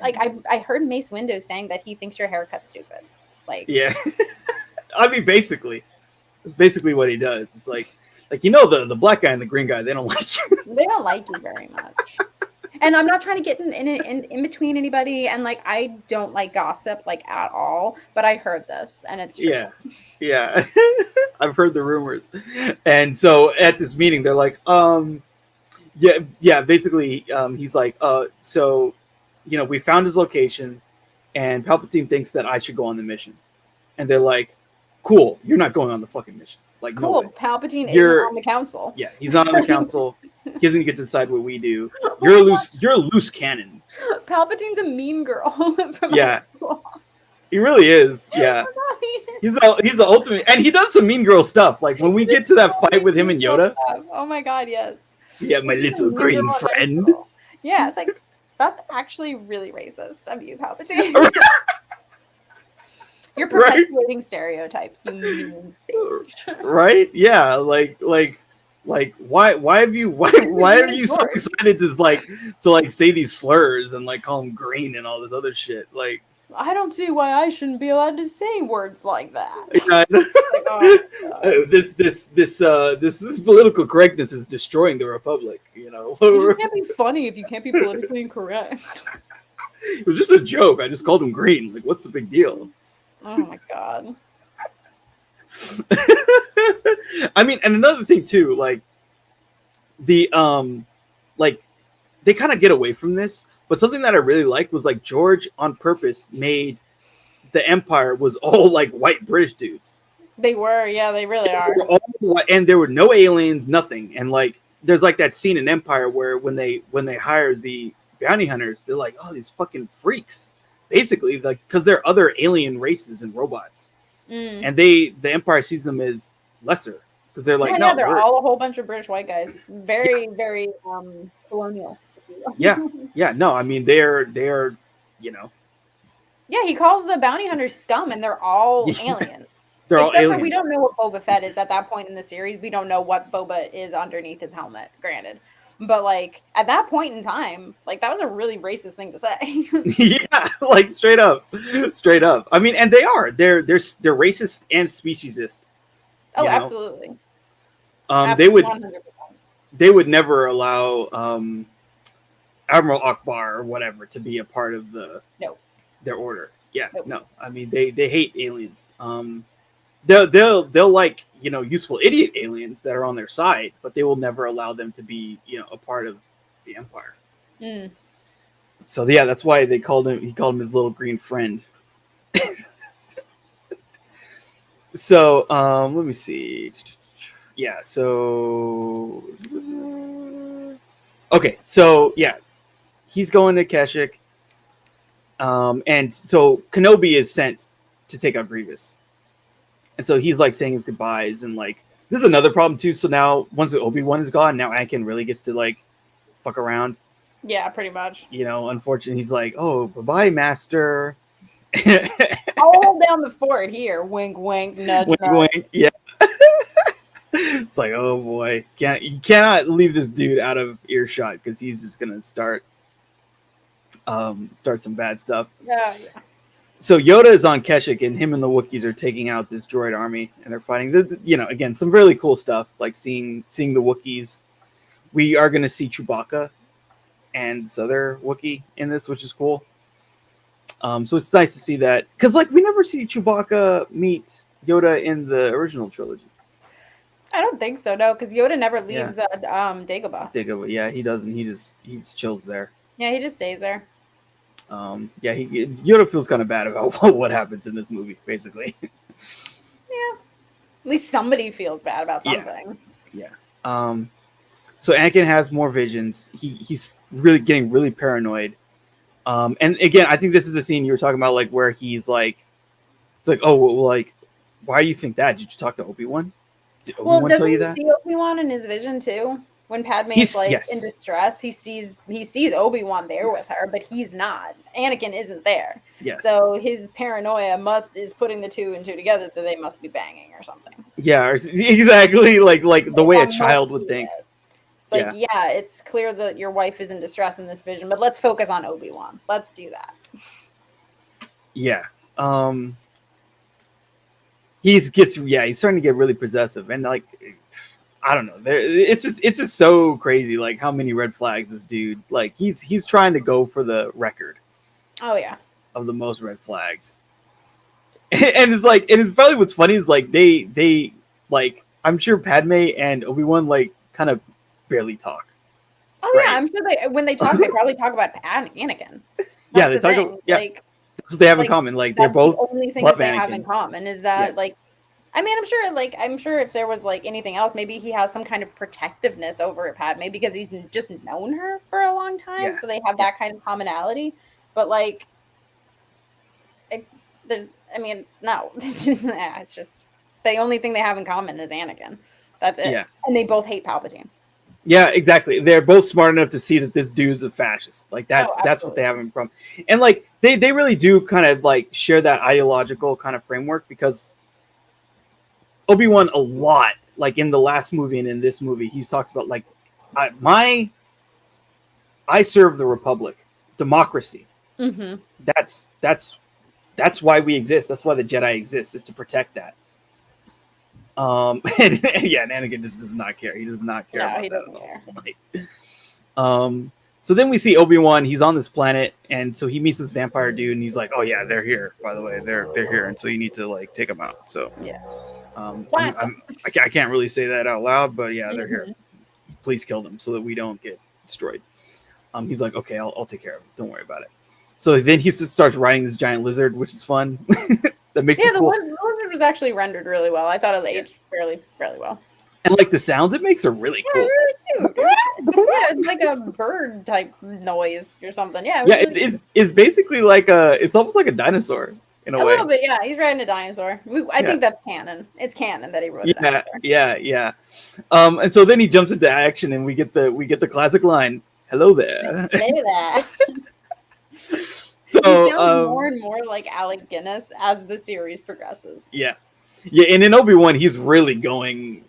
like I heard Mace Windu saying that he thinks your haircut's stupid. Like, yeah, I mean, that's basically what he does. It's like the black guy and the green guy, they don't like you. They don't like you very much. And I'm not trying to get in between anybody, and like I don't like gossip like at all, but I heard this and it's true. Yeah. I've heard the rumors. And so at this meeting they're like, basically he's like, so we found his location and Palpatine thinks that I should go on the mission. And they're like, cool, you're not going on the fucking mission. Like, cool, no way. Palpatine isn't on the council. Yeah, he's not on the council. He doesn't get to decide what we do. You're a loose cannon. Palpatine's a mean girl. He really is. Yeah, he's the ultimate, and he does some mean girl stuff. Like when we get to that fight with him and Yoda. Oh my god, yes. Yeah, my little green friend. Yeah, it's like that's actually really racist of you, Palpatine. You're perpetuating stereotypes, you mean bitch. Right? Yeah, like why are you so excited to say these slurs and like call him green and all this other shit? Like, I don't see why I shouldn't be allowed to say words like that. Yeah, this political correctness is destroying the Republic. You just can't be funny if you can't be politically incorrect. It was just a joke. I just called him green. Like, what's the big deal? Oh my god. I mean, and another thing too, like the they kind of get away from this, but something that I really liked was like George on purpose made the Empire was all like white British dudes. They were, yeah, they really are. And there were no aliens, nothing. And like there's like that scene in Empire where when they hired the bounty hunters, they're like, oh, these fucking freaks. Basically, like because they're other alien races and robots, and the Empire sees them as lesser because they're like, they're all a whole bunch of British white guys, very colonial. Yeah, no, I mean they're Yeah, he calls the bounty hunters scum, and they're all aliens. They're all aliens. For we don't know what Boba Fett is at that point in the series. We don't know what Boba is underneath his helmet. Granted. But like at that point in time, like that was a really racist thing to say. Yeah, like straight up. I mean, and they're racist and speciesist. Oh, absolutely. They would never allow Admiral Akbar or whatever to be a part of their order. Yeah, no. I mean, they hate aliens. They'll like useful idiot aliens that are on their side, but they will never allow them to be a part of the Empire. So yeah, that's why he called him his little green friend. So let me see. Yeah, so okay, so yeah, he's going to Kashyyyk, and so Kenobi is sent to take out Grievous. And so he's like saying his goodbyes, and like this is another problem too. So now once Obi-Wan is gone, now Anakin really gets to like fuck around. Yeah, pretty much. Unfortunately, he's like, "Oh, bye-bye, Master." I'll hold down the fort here. Wink, wink, nudge, wink, nudge. wink. Yeah. It's like, oh boy, you cannot leave this dude out of earshot because he's just gonna start some bad stuff. Yeah. So Yoda is on Kashyyyk, and him and the Wookiees are taking out this droid army, and they're fighting. Again, some really cool stuff, like seeing the Wookiees. We are going to see Chewbacca and this other Wookiee in this, which is cool. So it's nice to see that, because like we never see Chewbacca meet Yoda in the original trilogy. I don't think so, no, because Yoda never leaves Dagobah. Dagobah, yeah, he doesn't. He just chills there. Yeah, he just stays there. Yoda feels kind of bad about what happens in this movie, basically. Yeah, at least somebody feels bad about something. Yeah. So Anakin has more visions. He's really getting really paranoid. And again, I think this is the scene you were talking about, like where he's like, it's like, oh, well, like why do you think that? Did you talk to Obi-Wan? Did Well, Obi-Wan tell doesn't you he that? see Obi-Wan in his vision too? When Padme is like in distress, he sees Obi-Wan there with her, but he's not. Anakin isn't there. Yes. So his paranoia is putting the two and two together that they must be banging or something. Yeah, exactly. Like the way a child would think. It's like, yeah, it's clear that your wife is in distress in this vision, but let's focus on Obi-Wan. Let's do that. Yeah. He's starting to get really possessive, and like, I don't know. It's just so crazy. Like how many red flags this dude. Like he's trying to go for the record. Oh yeah. Of the most red flags. And it's probably what's funny is like they like, I'm sure Padme and Obi-Wan like kind of barely talk. Oh right? Yeah, I'm sure when they talk, they probably talk about Anakin. Yeah, they talk about, yeah. Like, that's what they have in common. Like they're both the only thing that they have in common is that like, I mean, I'm sure if there was like anything else, maybe he has some kind of protectiveness over Padme because he's just known her for a long time, so they have that kind of commonality. But like, no, it's just the only thing they have in common is Anakin. That's it. Yeah. And they both hate Palpatine. Yeah, exactly. They're both smart enough to see that this dude's a fascist. Like that's what they have in common. And like they really do kind of like share that ideological kind of framework, because Obi-Wan a lot, like in the last movie and in this movie, he talks about like I serve the Republic, democracy. Mm-hmm. That's why we exist. That's why the Jedi exist, is to protect that. And Anakin just does not care. He does not care about that at all. Like, so then we see Obi-Wan. He's on this planet, and so he meets this vampire dude, and he's like, "Oh yeah, they're here. By the way, they're here, and so you need to like take them out." So yeah, I can't really say that out loud, but yeah, they're here. Please kill them so that we don't get destroyed. He's like, "Okay, I'll take care of it. Don't worry about it." So then he starts riding this giant lizard, which is fun. That makes it cool. The lizard was actually rendered really well. I thought it aged fairly well. And like the sounds it makes are really cool. Really cute. It's like a bird type noise or something. Yeah. It's basically like it's almost like a dinosaur in a way. A little bit, yeah. He's riding a dinosaur. I think that's canon. It's canon that he rode a dinosaur. Yeah. And so then he jumps into action, and we get the classic line, "Hello there." Hello there. So he sounds more and more like Alec Guinness as the series progresses. Yeah, and in Obi-Wan, he's really going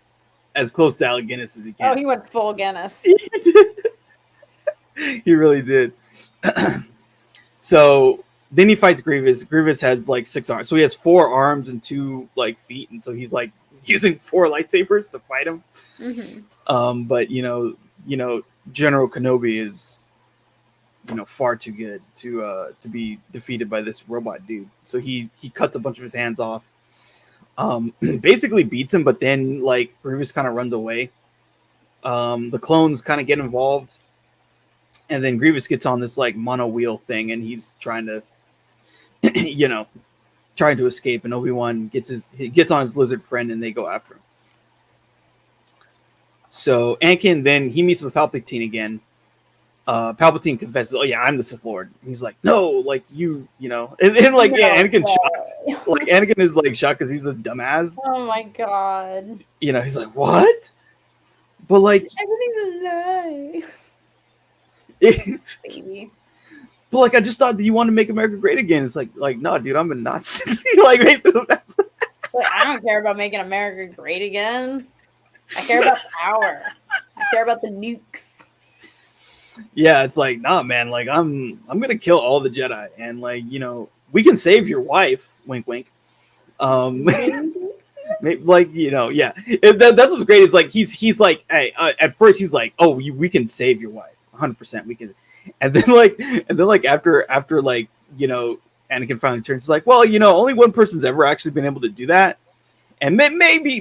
as close to Alec Guinness as he can. Oh, he went full Guinness. He really did. So then he fights Grievous. Grievous has like 6 arms, so he has 4 arms and 2 like feet, and so he's like using 4 lightsabers to fight him. Mm-hmm. But you know, General Kenobi is, far too good to be defeated by this robot dude. So he cuts a bunch of his hands off, basically beats him, but then like Grievous kind of runs away. The clones kind of get involved, and then Grievous gets on this like mono wheel thing, and he's trying to trying to escape, and Obi-Wan gets on his lizard friend, and they go after him. So Anakin, then he meets with Palpatine again. Palpatine confesses, "Oh yeah, I'm the Sith Lord." And he's like, "No, like and like Anakin's shocked. Like Anakin is like shocked because he's a dumbass. Oh my god. He's like, "What?" But like everything's a lie. Baby. But like I just thought that you wanted to make America great again. It's like no, dude, I'm a Nazi. Like basically that's it's like, I don't care about making America great again. I care about power. I care about the nukes. Yeah, it's like, nah, man, like I'm gonna kill all the Jedi, and like we can save your wife, wink wink. Like yeah, that's what's great is like he's like, hey, at first he's like, oh, we can save your wife 100%, we can, and then like after like Anakin finally turns, he's like, well, only one person's ever actually been able to do that, and maybe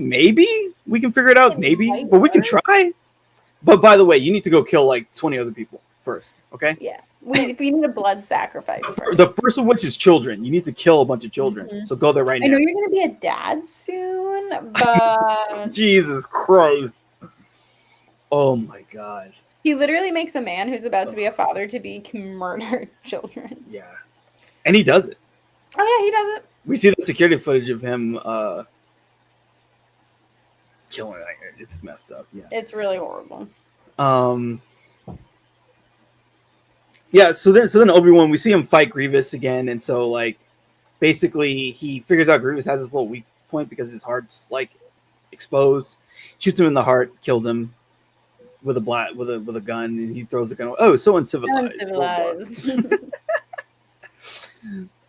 we can figure it out, maybe, but we can try. But by the way, you need to go kill like 20 other people first, okay? Yeah, we need a blood sacrifice first. The first of which is children. You need to kill a bunch of children. Mm-hmm. So go there right now. I know you're going to be a dad soon, but... Jesus Christ. Oh my God. He literally makes a man who's about to be a father to be murdered children. Yeah. And he does it. Oh yeah, he does it. We see the security footage of him killing it. It's messed up. Yeah. It's really horrible. Yeah, so then Obi-Wan, we see him fight Grievous again, and so like basically he figures out Grievous has this little weak point because his heart's like exposed, shoots him in the heart, kills him with a gun, and he throws the gun. Oh, so uncivilized.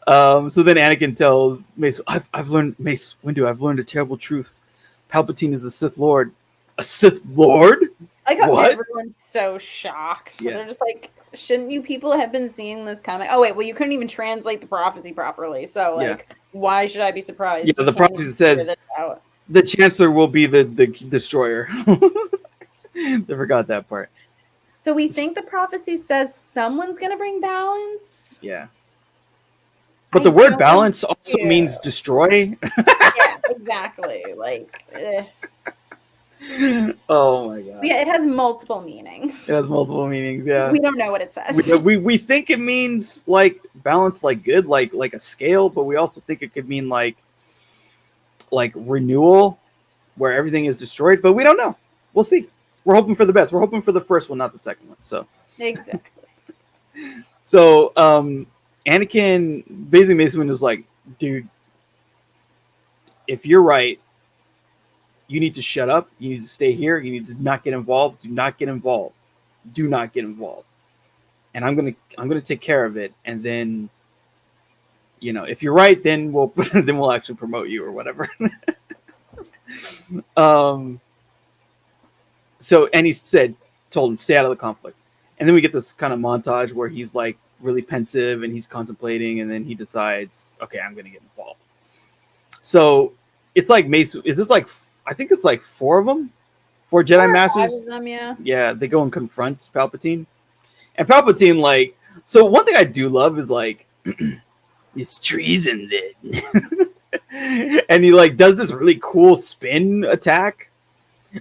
So then Anakin tells Mace, I've learned, Mace Windu, I've learned a terrible truth. Palpatine is a Sith Lord. A Sith Lord? I got What? everyone's so shocked. Yeah. They're just like, shouldn't you people have been seeing this coming? Oh wait, well you couldn't even translate the prophecy properly. So like, why should I be surprised? Yeah, the prophecy says the Chancellor will be the destroyer. They forgot that part. So we think the prophecy says someone's gonna bring balance. Yeah. But the word balance also means destroy. Yeah, exactly. Like, oh my god. Yeah, it has multiple meanings. It has multiple meanings. Yeah. We don't know what it says. We think it means like balance, like good, like a scale, but we also think it could mean like renewal, where everything is destroyed. But we don't know. We'll see. We're hoping for the best. We're hoping for the first one, not the second one. So exactly. So Anakin basically Mace Windu was like, dude, if you're right, you need to shut up. You need to stay here. You need to not get involved. Do not get involved. Do not get involved. And I'm gonna take care of it. And then, if you're right, then we'll actually promote you or whatever. So, and he told him, stay out of the conflict. And then we get this kind of montage where he's like really pensive and he's contemplating, and then he decides, okay, I'm going to get involved. So it's like I think it's like 4 of them, 4 Jedi Masters. 5 of them, yeah. Yeah, they go and confront Palpatine. And Palpatine, like, so one thing I do love is like, it's treason then. And he like does this really cool spin attack.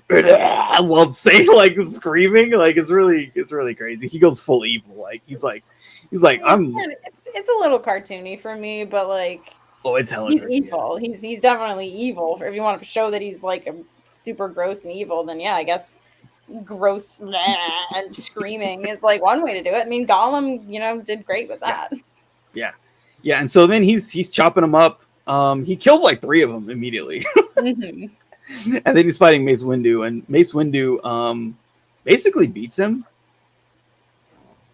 While saying like screaming, like it's really crazy. He goes full evil, like he's like it's a little cartoony for me, but like, oh, it's hella he's crazy. evil. He's definitely evil. If you want to show that he's like a super gross and evil, then yeah, I guess gross and screaming is like one way to do it. I mean, Gollum, did great with that. Yeah, and so then he's chopping them up. He kills like 3 of them immediately. Mm-hmm. And then he's fighting Mace Windu, and Mace Windu basically beats him.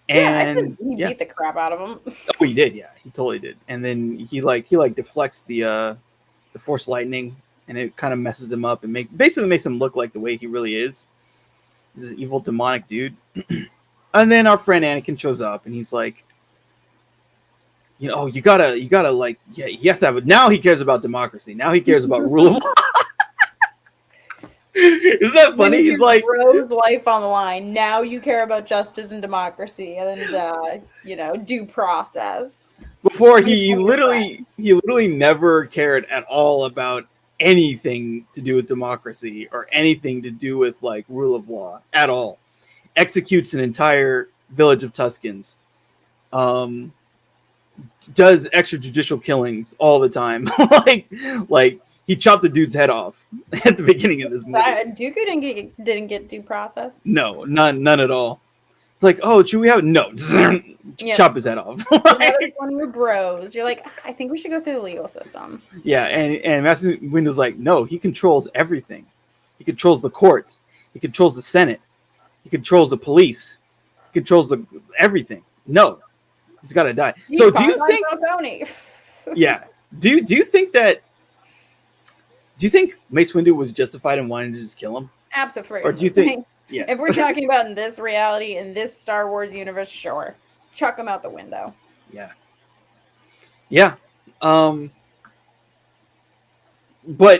And he beat the crap out of him. Oh, he did, yeah, he totally did. And then he deflects the Force lightning, and it kind of messes him up and basically makes him look like the way he really is. This evil demonic dude. And then our friend Anakin shows up, and he's like, you gotta like, yeah, he has to have it. Now he cares about democracy. Now he cares about rule of law. Isn't that funny? He's like, bro's life on the line. Now you care about justice and democracy and due process. Before he literally never cared at all about anything to do with democracy or anything to do with like rule of law at all. Executes an entire village of Tuskens. Does extrajudicial killings all the time. like he chopped the dude's head off at the beginning of this movie. Dooku didn't get due process. No, none at all. Like, oh, should we have no? Chop his head off. Another one of your bros. You're like, I think we should go through the legal system. Yeah, and Master Windu's like, no, he controls everything. He controls the courts. He controls the Senate. He controls the police. He controls everything. No, he's got to die. So do you think? Yeah. Do you think that? Do you think Mace Windu was justified in wanting to just kill him? Absolutely. Or do you think? Yeah. If we're talking about in this reality, in this Star Wars universe, sure, chuck him out the window. Yeah. Yeah. But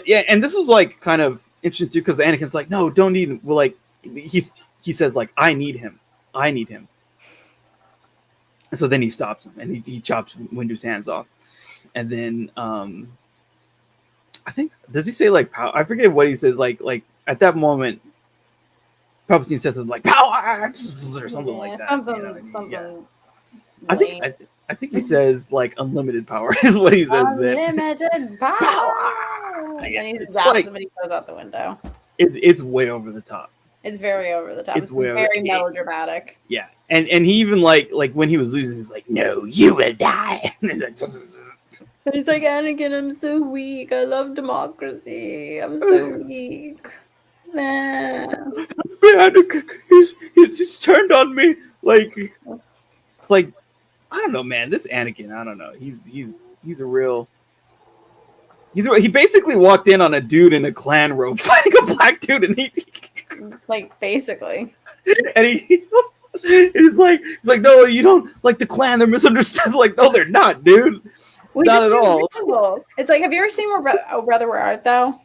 yeah, and this was like kind of interesting too, because Anakin's like, no, don't need him. Well, like he says like, I need him. And so then he stops him and he chops Windu's hands off. And then I think, does he say like power? I forget what he says. Like at that moment, Palpatine says something like power or something like that. Something. Yeah. I think he says like unlimited power is what he says. Unlimited power. Yeah, And he it's zaps like, him and he goes out the window. it's way over the top. It's very over the top. It's It's very melodramatic. Yeah, and he even like when he was losing, he's like, "No, you will die." He's like, Anakin, I'm so weak. I love democracy. I'm so weak. Nah. Anakin, he's turned on me. Like I don't know, man. This Anakin, I don't know. He basically walked in on a dude in a clan robe fighting a black dude, and he like basically, and he's like, no, you don't like the clan. They're misunderstood. Like, no, they're not, dude. Not at all. Rituals. It's like, have you ever seen Oh Brother, Where Art Thou?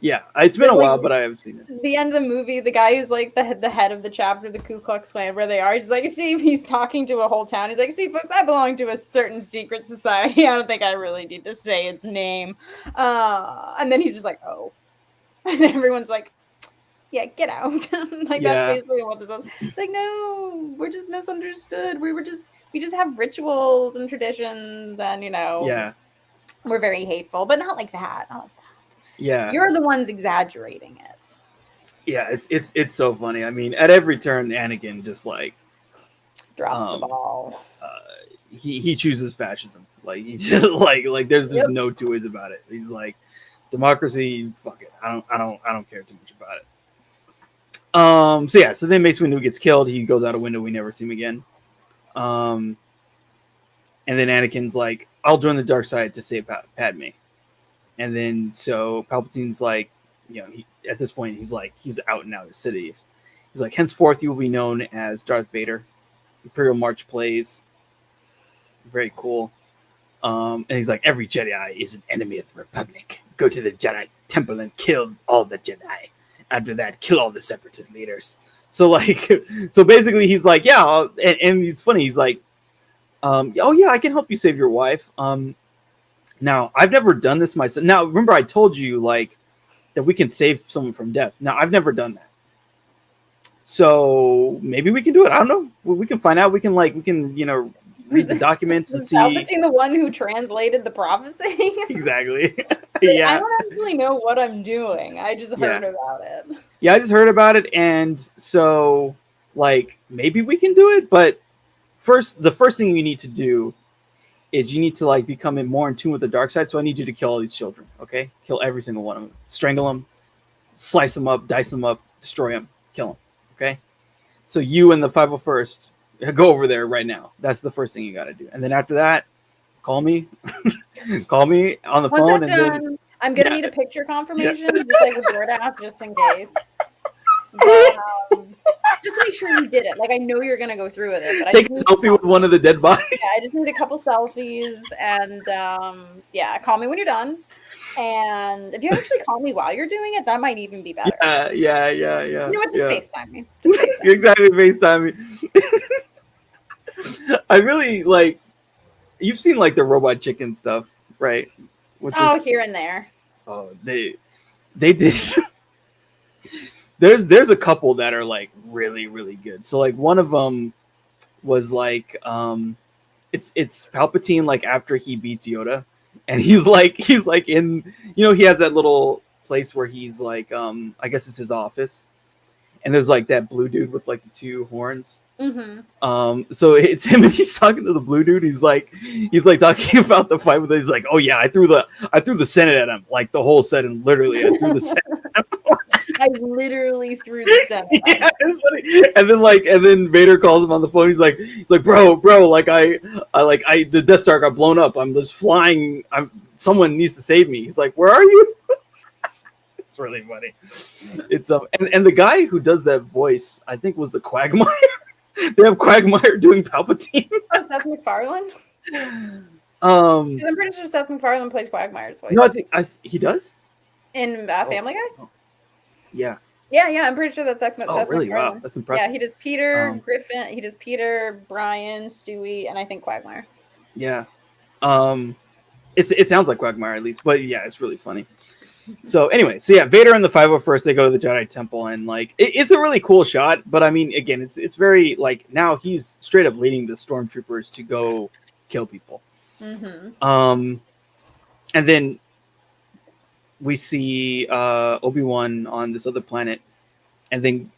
Yeah, it's been a while, but I haven't seen it. The end of the movie, the guy who's like the head of the chapter of the Ku Klux Klan, where they are, he's like, see, he's talking to a whole town. He's like, see, folks, I belong to a certain secret society. I don't think I really need to say its name. And then he's just like, oh. And everyone's like, yeah, get out. Like, that's basically what this was. It's like, no, we're just misunderstood. We just have rituals and traditions, and, you know, we're very hateful, but not like that. Not like that. Yeah, you're the ones exaggerating it. Yeah, it's so funny. I mean, at every turn, Anakin just like drops the ball. He chooses fascism. Like he just like there's just no two ways about it. He's like, democracy, fuck it. I don't care too much about it. So then Mace Windu gets killed. He goes out a window. We never see him again. And then Anakin's like, I'll join the dark side to save Padme. And then so Palpatine's like, you know, at this point he's like, he's out and out of cities. He's like, henceforth you will be known as Darth Vader. Imperial March plays. Very cool. And he's like, every Jedi is an enemy of the Republic. Go to the Jedi Temple and kill all the Jedi. After that, kill all the Separatist leaders. So like, so basically he's like, yeah, and it's funny. He's like, oh yeah, I can help you save your wife. Now I've never done this myself. Now remember, I told you like that we can save someone from death. Now I've never done that. So maybe we can do it. I don't know. We can find out. We can you know, read the documents and see. Palpatine the one who translated the prophecy? Exactly. Yeah. I don't actually know what I'm doing. I just heard about it. Yeah, I just heard about it, and so like maybe we can do it. But the first thing you need to do is you need to like become more in tune with the dark side. So I need you to kill all these children. Okay, kill every single one of them. Strangle them, slice them up, dice them up, destroy them, kill them. Okay, so you and the 501st go over there right now. That's the first thing you got to do, and then after that, call me, call me on the phone. Once that's done, I'm gonna need a picture confirmation, just like with DoorDash, just in case. But, just to make sure you did it. Like I know you're gonna go through with it, but take a selfie with one of the dead bodies. Yeah, I just need a couple selfies, and call me when you're done. And if you actually call me while you're doing it, that might even be better. Yeah. You know what? Just FaceTime me. Just FaceTime me. Exactly, FaceTime me. I really like. You've seen like the Robot Chicken stuff, right? Here and there. Oh, they did. There's a couple that are like really really good. So like one of them was like it's Palpatine like after he beats Yoda. And he's like in, you know, he has that little place where he's like, I guess it's his office. And there's like that blue dude with like the two horns. Mm-hmm. So it's him and he's talking to the blue dude. He's like talking about the fight with him. He's like, oh yeah, I threw the Senate at him. Like the whole Senate, literally. I threw the Senate at him. I literally threw the Senate. Yeah, it's funny. And then Vader calls him on the phone. He's like, bro, like the Death Star got blown up. I'm just flying. Someone needs to save me. He's like, where are you? It's really funny. It's and the guy who does that voice, I think, was the Quagmire. They have Quagmire doing Palpatine. Oh, Seth MacFarlane. I'm pretty sure Seth MacFarlane plays Quagmire's voice. No, I think he does in Family Guy. Oh. Yeah. Yeah, I'm pretty sure that's Seth MacFarlane. Oh, really? Wow, that's impressive. Yeah, he does Peter Griffin. He does Peter, Brian, Stewie, and I think Quagmire. Yeah. It sounds like Quagmire at least, but yeah, it's really funny. So anyway, Vader and the 501st, they go to the Jedi Temple, and like it's a really cool shot. But I mean, again, it's very like now he's straight up leading the stormtroopers to go kill people. Mm-hmm. And then we see Obi-Wan on this other planet, and then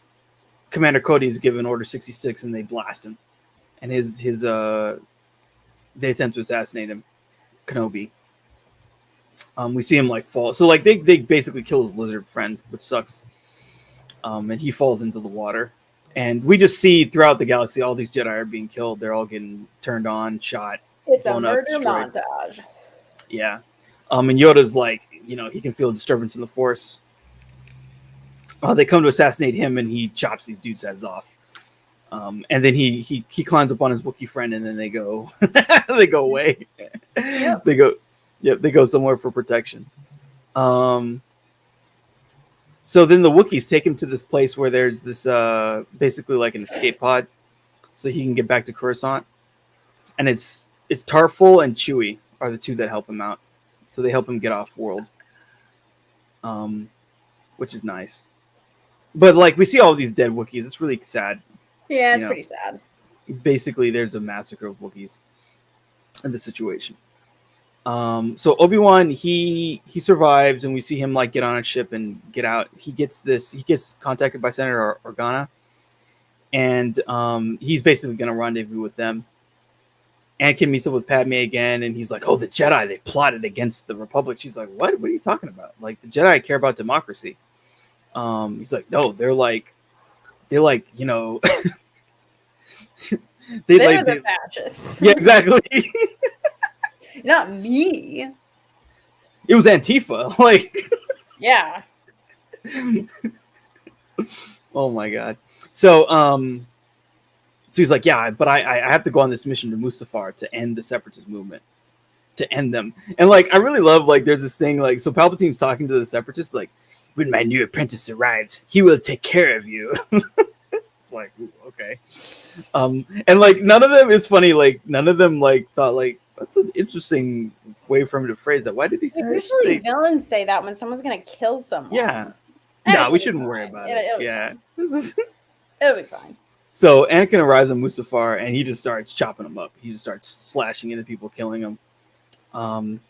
Commander Cody is given Order 66, and they blast him, and they attempt to assassinate him, Kenobi. We see him like fall, so like they basically kill his lizard friend, which sucks. And he falls into the water, and we just see throughout the galaxy all these Jedi are being killed. They're all getting turned on, shot. It's a murder montage. Yeah. And Yoda's like, he can feel a disturbance in the Force. They come to assassinate him, and he chops these dudes' heads off. And then he climbs up on his Wookiee friend, and then they go they go away. Yep. They go somewhere for protection. So then the Wookiees take him to this place where there's this basically like an escape pod, so he can get back to Coruscant. And it's Tarful and Chewie are the two that help him out. So they help him get off world, which is nice. But like we see all these dead Wookiees, it's really sad. Yeah, it's pretty sad. Basically, there's a massacre of Wookiees in the situation. So Obi-Wan, he survives, and we see him like get on a ship and get out. He gets contacted by Senator Organa, and he's basically going to rendezvous with them. Anakin meets up with Padme again, and he's like, "Oh, the Jedi, they plotted against the Republic." She's like, "What? What are you talking about? Like the Jedi care about democracy." He's like, "No, they're like they're like the fascists." Yeah, exactly. Not me. It was Antifa. Like, yeah. Oh my god. So he's like, yeah, but I have to go on this mission to Mustafar to end the Separatist movement, to end them. And like, I really love like there's this thing like, so Palpatine's talking to the Separatists like, when my new apprentice arrives, he will take care of you. It's like, ooh, okay. And like none of them, it's funny, like none of them like thought like, that's an interesting way for him to phrase that. Why did he say? Usually villains say that when someone's gonna kill someone. Yeah. No, we shouldn't worry about it. Yeah. It'll be fine. So Anakin arrives on Mustafar, and he just starts chopping them up. He just starts slashing into people, killing them. And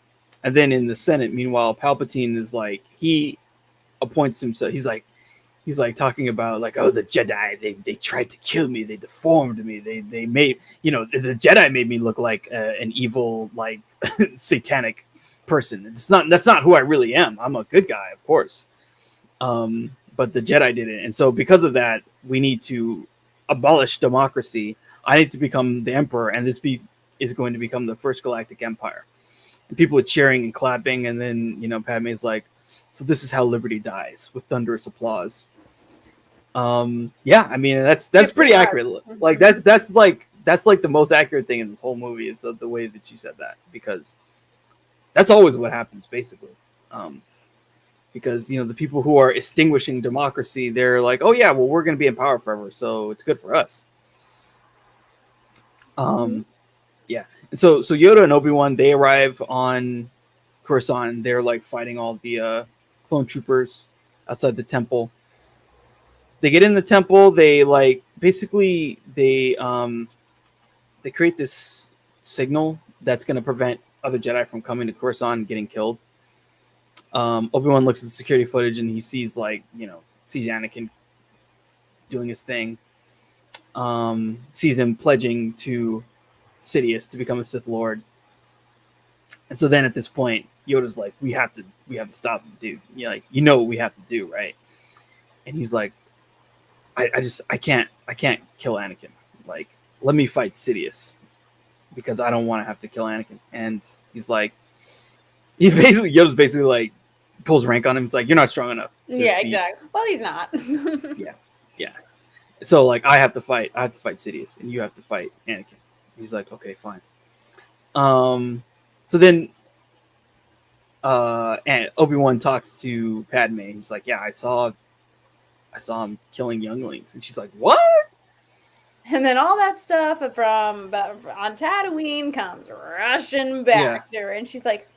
then in the Senate, meanwhile, Palpatine is like, he appoints himself. He's like talking about like, oh, the Jedi, they tried to kill me, they deformed me, they made, the Jedi made me look like an evil, like satanic person. That's not who I really am. I'm a good guy, of course. But the Jedi did it, and so because of that, we need to abolish democracy. I need to become the Emperor, and this is going to become the first galactic empire. And people are cheering and clapping, and then Padme's like, so this is how liberty dies, with thunderous applause. Yeah, I mean that's pretty accurate. Like that's like the most accurate thing in this whole movie is the way that you said that, because that's always what happens basically. Because the people who are extinguishing democracy, they're like, oh yeah, well we're going to be in power forever, so it's good for us. Yeah, and so Yoda and Obi-Wan, they arrive on Coruscant, and they're like fighting all the clone troopers outside the temple. They get in the temple. They like basically they create this signal that's going to prevent other Jedi from coming to Coruscant and getting killed. Obi-Wan looks at the security footage, and he sees sees Anakin doing his thing. Sees him pledging to Sidious to become a Sith Lord. And so then at this point, Yoda's like, we have to stop him, dude. What we have to do, right? And he's like, I can't kill Anakin. Like, let me fight Sidious, because I don't want to have to kill Anakin. And he's like, Yoda's basically like pulls rank on him. He's like, you're not strong enough. Yeah, exactly. Well, he's not. Yeah. So like, I have to fight Sidious, and you have to fight Anakin. He's like, okay, fine. So then, and Obi-Wan talks to Padme. He's like, yeah, I saw him killing younglings, and she's like, what? And then all that stuff from on Tatooine comes rushing back to her, and she's like,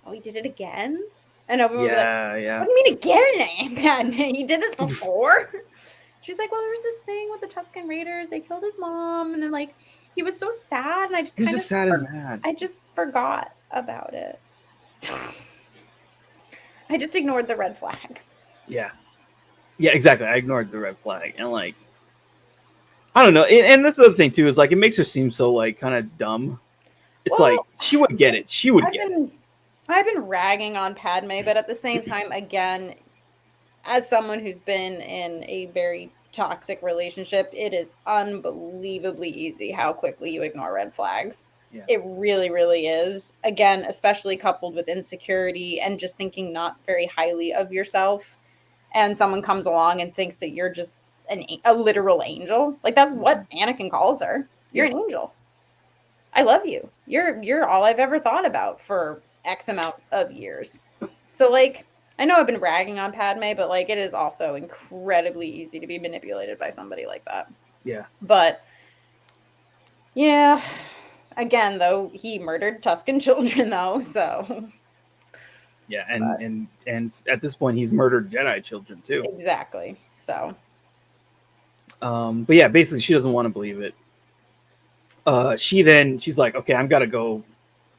oh, he did it again? And Obi-Wan was like, what do you mean again, Padme? He did this before? She's like, well, there was this thing with the Tusken Raiders. They killed his mom, and then like he was so sad, and I just kind of sad and mad. I just forgot about it. I just ignored the red flag. Yeah, exactly. I ignored the red flag, and like, I don't know. And this other thing too is like, it makes her seem so like kind of dumb. It's like she would get it. She would get it. I've been ragging on Padme, but at the same time, again, as someone who's been in a very toxic relationship, it is unbelievably easy how quickly you ignore red flags. Yeah. It really, really is. Again, especially coupled with insecurity and just thinking not very highly of yourself. And someone comes along and thinks that you're just a literal angel. Like, that's what Anakin calls her. You're an angel. I love you. You're all I've ever thought about for X amount of years. So, like, I know I've been ragging on Padme, but, like, it is also incredibly easy to be manipulated by somebody like that. Yeah. But, yeah. Again, though, he murdered Tusken children, though, so... Yeah, and at this point, he's murdered Jedi children, too. Exactly, so... But yeah, basically, she doesn't want to believe it. She's like, okay, I've got to go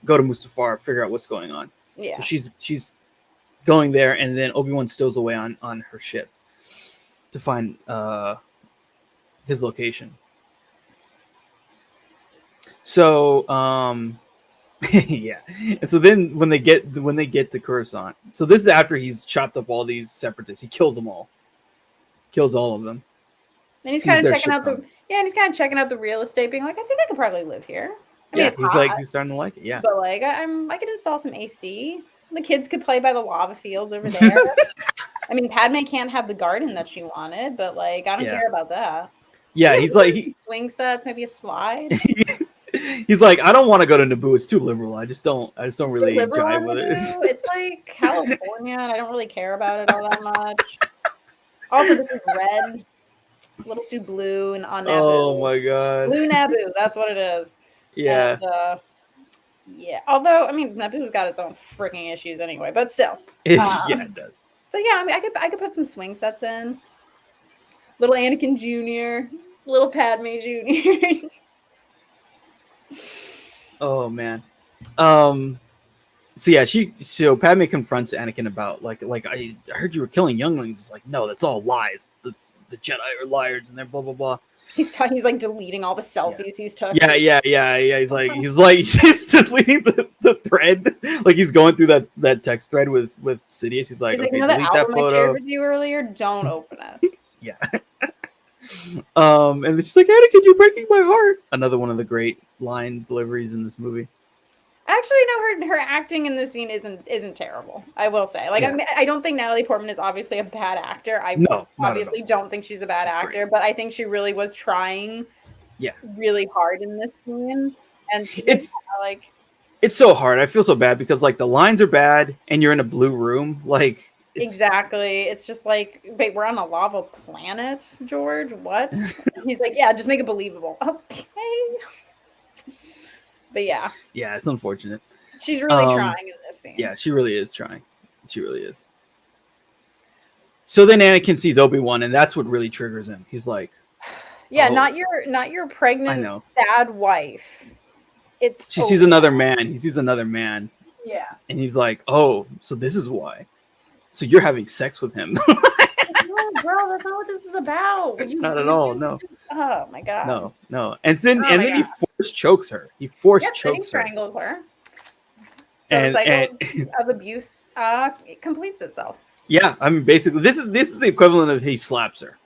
to Mustafar, figure out what's going on. Yeah. So she's going there, and then Obi-Wan stows away on her ship to find his location. So yeah, and so then when they get to Coruscant, so this is after he's chopped up all these separatists. He kills them all, kills all of them. And he's kind of checking out the real estate, being like, I think I could probably live here. I mean, he's starting to like it, yeah. But like, I could install some AC. The kids could play by the lava fields over there. I mean, Padme can't have the garden that she wanted, but like, I don't care about that. Yeah, he's like swing sets, maybe a slide. He's like, I don't want to go to Naboo. It's too liberal. I just don't really jive with it. It's like California, and I don't really care about it all that much. Also, this is red. It's a little too blue and on Naboo. Oh my god. Blue Naboo, that's what it is. Yeah. And, yeah. Although, I mean, Naboo's got its own freaking issues anyway, but still. Yeah, it does. So yeah, I mean, I could put some swing sets in. Little Anakin Jr., little Padme Jr. Oh man. So Padme confronts Anakin about like I heard you were killing younglings. It's like, no, that's all lies. The Jedi are liars, and they're blah blah blah. He's like deleting all the selfies he's took. Yeah. He's deleting the thread. Like he's going through that text thread with Sidious. He's like, okay, you know that album I shared with you earlier? Don't open it. Yeah. And she's like, Anakin, you're breaking my heart. Another one of the great line deliveries in this movie. Actually, no, her acting in this scene isn't terrible. I will say, like, yeah. I don't think Natalie Portman is obviously a bad actor. I obviously don't think she's a bad actor, but I think she really was trying, really hard in this scene. And it's so hard. I feel so bad because like the lines are bad, and you're in a blue room, like. Exactly. It's just like, wait, we're on a lava planet, George? What? He's like, yeah, just make it believable. Okay. But yeah. Yeah, it's unfortunate. She's really trying in this scene. Yeah, she really is trying. She really is. So then Anakin sees Obi-Wan, and that's what really triggers him. He's like, yeah, not your pregnant, sad wife. She sees another man. He sees another man. Yeah. And he's like, oh, so this is why. So you're having sex with him. No, bro, that's not what this is about. Not at all, no. Oh my god. No. And then he force chokes her. He force chokes her. He strangled her. So the cycle of abuse it completes itself. Yeah, I mean basically this is the equivalent of he slaps her.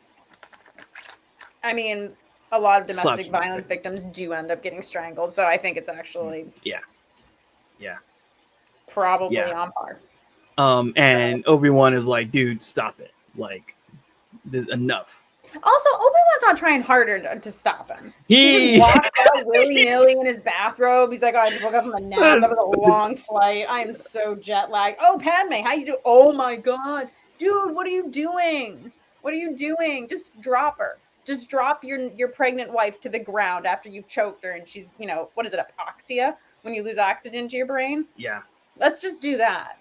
I mean, a lot of domestic violence victims do end up getting strangled, so I think it's actually probably on par. And Obi-Wan is like, dude, stop it. Like, enough. Also, Obi-Wan's not trying harder to stop him. He just walks out willy-nilly in his bathrobe. He's like, oh, I just woke up from a nap. That was a long flight. I am so jet lagged. Oh, Padme, how you doing? Oh, my God. Dude, what are you doing? What are you doing? Just drop her. Just drop your pregnant wife to the ground after you've choked her and she's, what is it, apoxia? When you lose oxygen to your brain? Yeah. Let's just do that.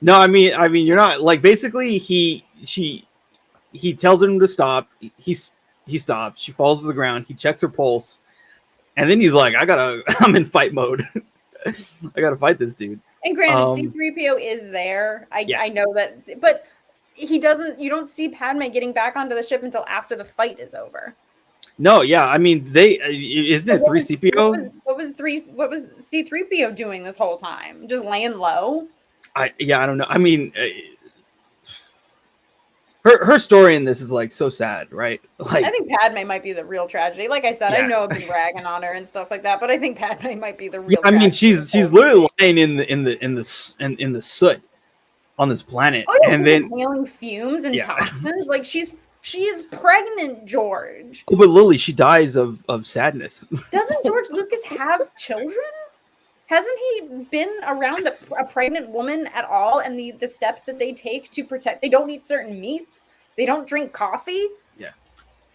No, I mean, you're not like basically he tells him to stop. He stops. She falls to the ground. He checks her pulse, and then he's like, I'm in fight mode. I gotta fight this dude. And granted, C-3PO is there. I know that, but he doesn't. You don't see Padme getting back onto the ship until after the fight is over. No, yeah, I mean isn't it 3CPO? What was C-3PO doing this whole time? Just laying low? I don't know. I mean, her story in this is like so sad, right? Like, I think Padme might be the real tragedy. Like I said, I know I've been ragging on her and stuff like that, but I think Padme might be the real. I mean, she's literally lying in the soot on this planet, and then inhaling fumes and toxins. Like she is pregnant, George. Oh, but Lily, she dies of sadness. Doesn't George Lucas have children? Hasn't he been around a pregnant woman at all? And the steps that they take to protect, they don't eat certain meats. They don't drink coffee. Yeah.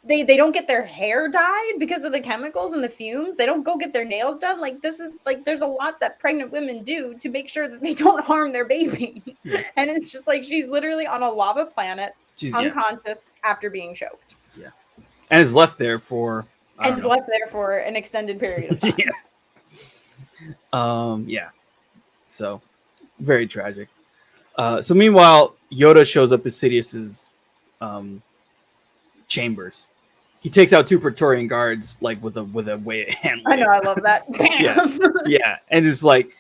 They don't get their hair dyed because of the chemicals and the fumes. They don't go get their nails done. Like this is like, there's a lot that pregnant women do to make sure that they don't harm their baby. Yeah. And it's just like, she's literally on a lava planet, unconscious after being choked. Yeah. And is left there for an extended period of time. Yeah. So very tragic. So meanwhile, Yoda shows up at Sidious's chambers. He takes out 2 Praetorian guards like with a way of handling. I know, I love that. Yeah. And it's like,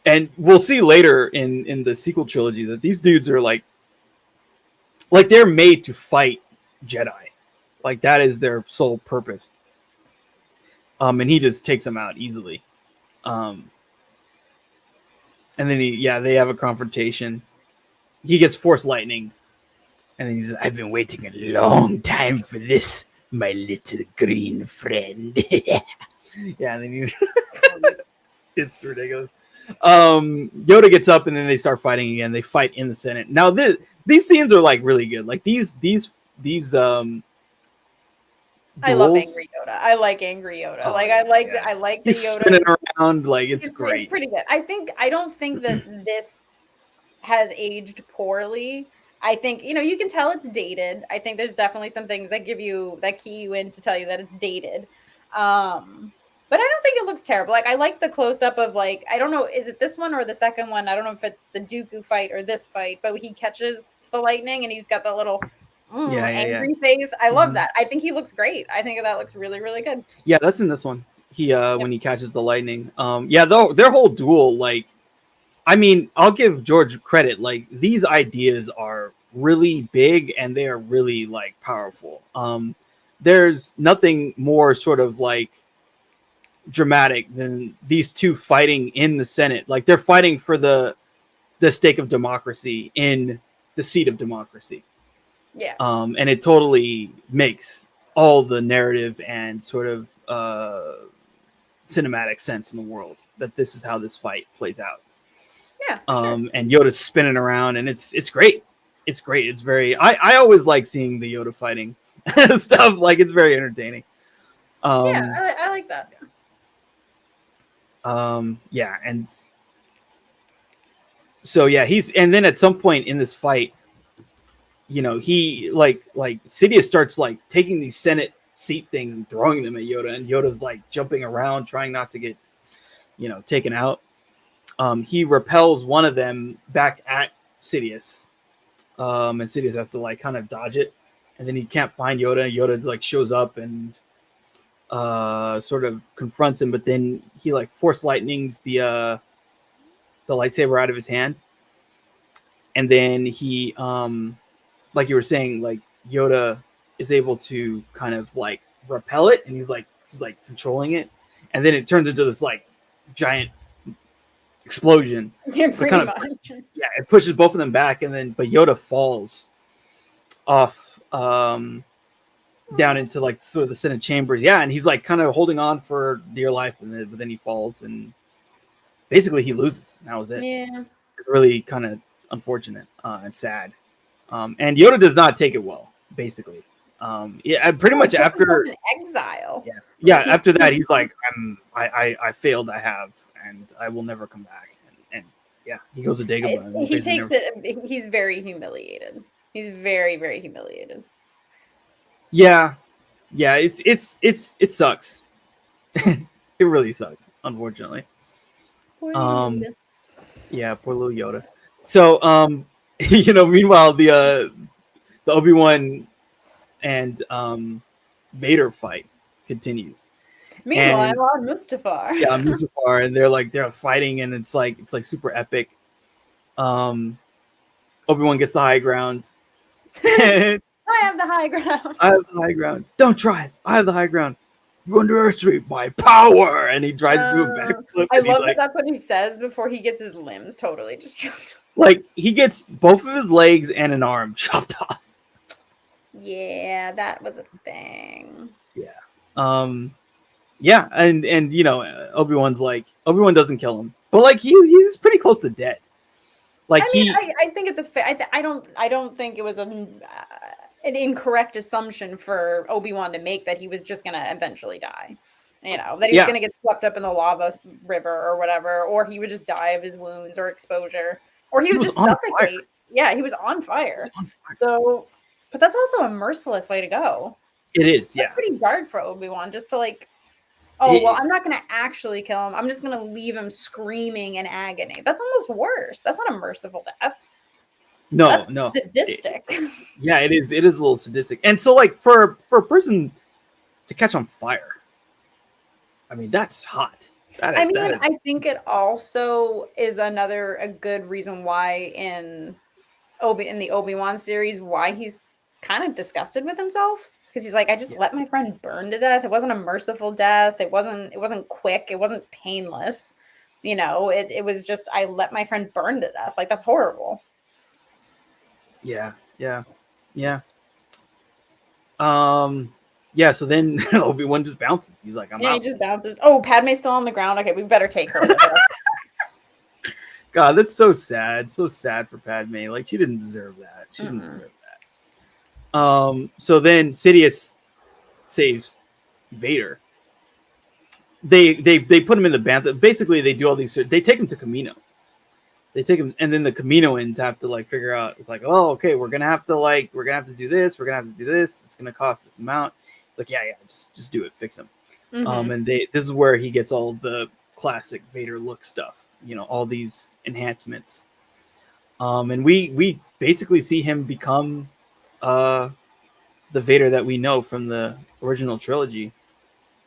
and we'll see later in the sequel trilogy that these dudes are like they're made to fight Jedi. Like that is their sole purpose. And he just takes them out easily. And then they have a confrontation. He gets force lightninged. And then he's like, I've been waiting a long time for this, my little green friend. Yeah, and then it's ridiculous. Yoda gets up and then they start fighting again. They fight in the Senate. Now these scenes are like really good. Like these I love Angry Yoda. I like Angry Yoda. I like the He's Yoda spinning around. Like it's great. It's pretty good. I don't think that this has aged poorly. I think, you can tell it's dated. I think there's definitely some things that key you in to tell you that it's dated. But I don't think it looks terrible. Like I like the close up of like, I don't know, is it this one or the second one? I don't know if it's the Dooku fight or this fight, but he catches the lightning and he's got the little angry face. I love that. I think he looks great. I think that looks really, really good. Yeah, that's in this one. When he catches the lightning. Their whole duel, like, I mean, I'll give George credit. Like, these ideas are really big and they are really like powerful. There's nothing more sort of like dramatic than these two fighting in the Senate. Like they're fighting for the stake of democracy in the seat of democracy. Yeah. And it totally makes all the narrative and sort of cinematic sense in the world that this is how this fight plays out. Yeah. Sure. And Yoda's spinning around and it's great. It's great. It's very, I always like seeing the Yoda fighting stuff. Like it's very entertaining. I like that. And so and then at some point in this fight, he like Sidious starts like taking these Senate seat things and throwing them at Yoda, and Yoda's like jumping around trying not to get taken out. He repels one of them back at Sidious, and Sidious has to like kind of dodge it, and then he can't find Yoda. Yoda like shows up and sort of confronts him, but then he like force lightnings the lightsaber out of his hand, and then he like you were saying, like Yoda is able to kind of like repel it, and he's like controlling it, and then it turns into this like giant explosion. Yeah, pretty much. Yeah, it pushes both of them back, but Yoda falls off down into like sort of the Senate chambers. Yeah, and he's like kind of holding on for dear life, but then he falls, and basically he loses. And that was it. Yeah, it's really kind of unfortunate and sad. And Yoda does not take it well, basically. Pretty much after exile. Yeah. After that, he's like, I failed. I have, and I will never come back. And yeah, he goes to Dagobah. He takes it. He's very humiliated. He's very, very humiliated. Yeah. It sucks. It really sucks, unfortunately. Yeah, poor little Yoda. So, meanwhile, the Obi-Wan and Vader fight continues. Meanwhile, on Mustafar. Yeah, on Mustafar, and they're fighting, and it's like super epic. Obi-Wan gets the high ground. I have the high ground. I have the high ground. Don't try it. I have the high ground. You underestimate my power, and he tries to do a backflip. I love that that's what he says before he gets his limbs totally just chopped. Like he gets both of his legs and an arm chopped off. Yeah, that was a thing. Yeah. Yeah, and Obi-Wan's like Obi-Wan doesn't kill him, but like he's pretty close to dead. Like I think it's a fair. I don't think it was an incorrect assumption for Obi-Wan to make that he was just gonna eventually die. That he was gonna get swept up in the lava river or whatever, or he would just die of his wounds or exposure, or he would just suffocate. Fire. Yeah, he was on fire. So, but that's also a merciless way to go. It is. That's pretty dark for Obi-Wan, just to like. Well, I'm not going to actually kill him. I'm just going to leave him screaming in agony. That's almost worse. That's not a merciful death. No. Sadistic. It is a little sadistic. And so, like, for a person to catch on fire, I mean, that's hot. I think it also is a good reason why in the Obi-Wan series, why he's kind of disgusted with himself. Because he's like, I just let my friend burn to death. It wasn't a merciful death. It wasn't quick. It wasn't painless. It was just, I let my friend burn to death. Like, that's horrible. Yeah. So then Obi-Wan just bounces. He's like, I'm out. He just bounces. Oh, Padme's still on the ground. Okay, we better take her. God, that's so sad. So sad for Padme. Like, she didn't deserve that. She didn't deserve that. So then Sidious saves Vader. They put him in the bantha. Basically, they do all these. They take him to Kamino. They take him, and then the Kaminoans have to like figure out. It's like, oh, okay, we're gonna have to do this. We're gonna have to do this. It's gonna cost this amount. It's like, yeah, just do it. Fix him. And this is where he gets all the classic Vader look stuff. All these enhancements. And we basically see him become the Vader that we know from the original trilogy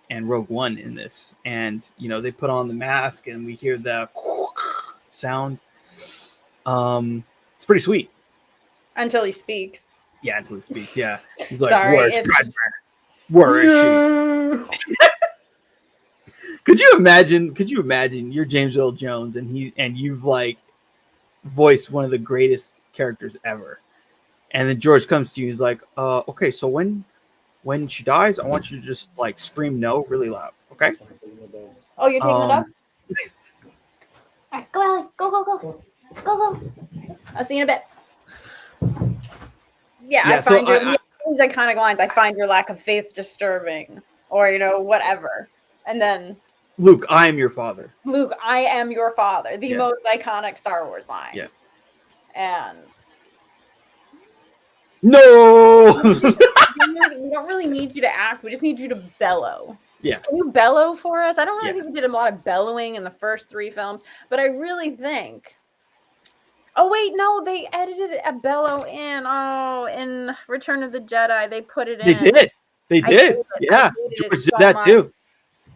and Rogue One in this. And they put on the mask and we hear the sound. It's pretty sweet until he speaks. Yeah, he's like, sorry, where is she? Could you imagine you're James Earl Jones and you've like voiced one of the greatest characters ever. And then George comes to you. He's like, okay, so when she dies, I want you to just like scream no really loud. Okay. Oh, you're taking it up? All right, go, Ellie. Go. I'll see you in a bit. Yeah, I find these iconic lines. I find your lack of faith disturbing, or whatever. And then Luke, I am your father. Luke, I am your father. The most iconic Star Wars line. Yeah. And no, we don't really need you to act. We just need you to bellow. Yeah. Can you bellow for us? I don't really think we did a lot of bellowing in the first 3 films, but I really think. Oh wait, no, they edited a bellow in. Oh, in Return of the Jedi, they put it in. They did. Yeah, George did that too.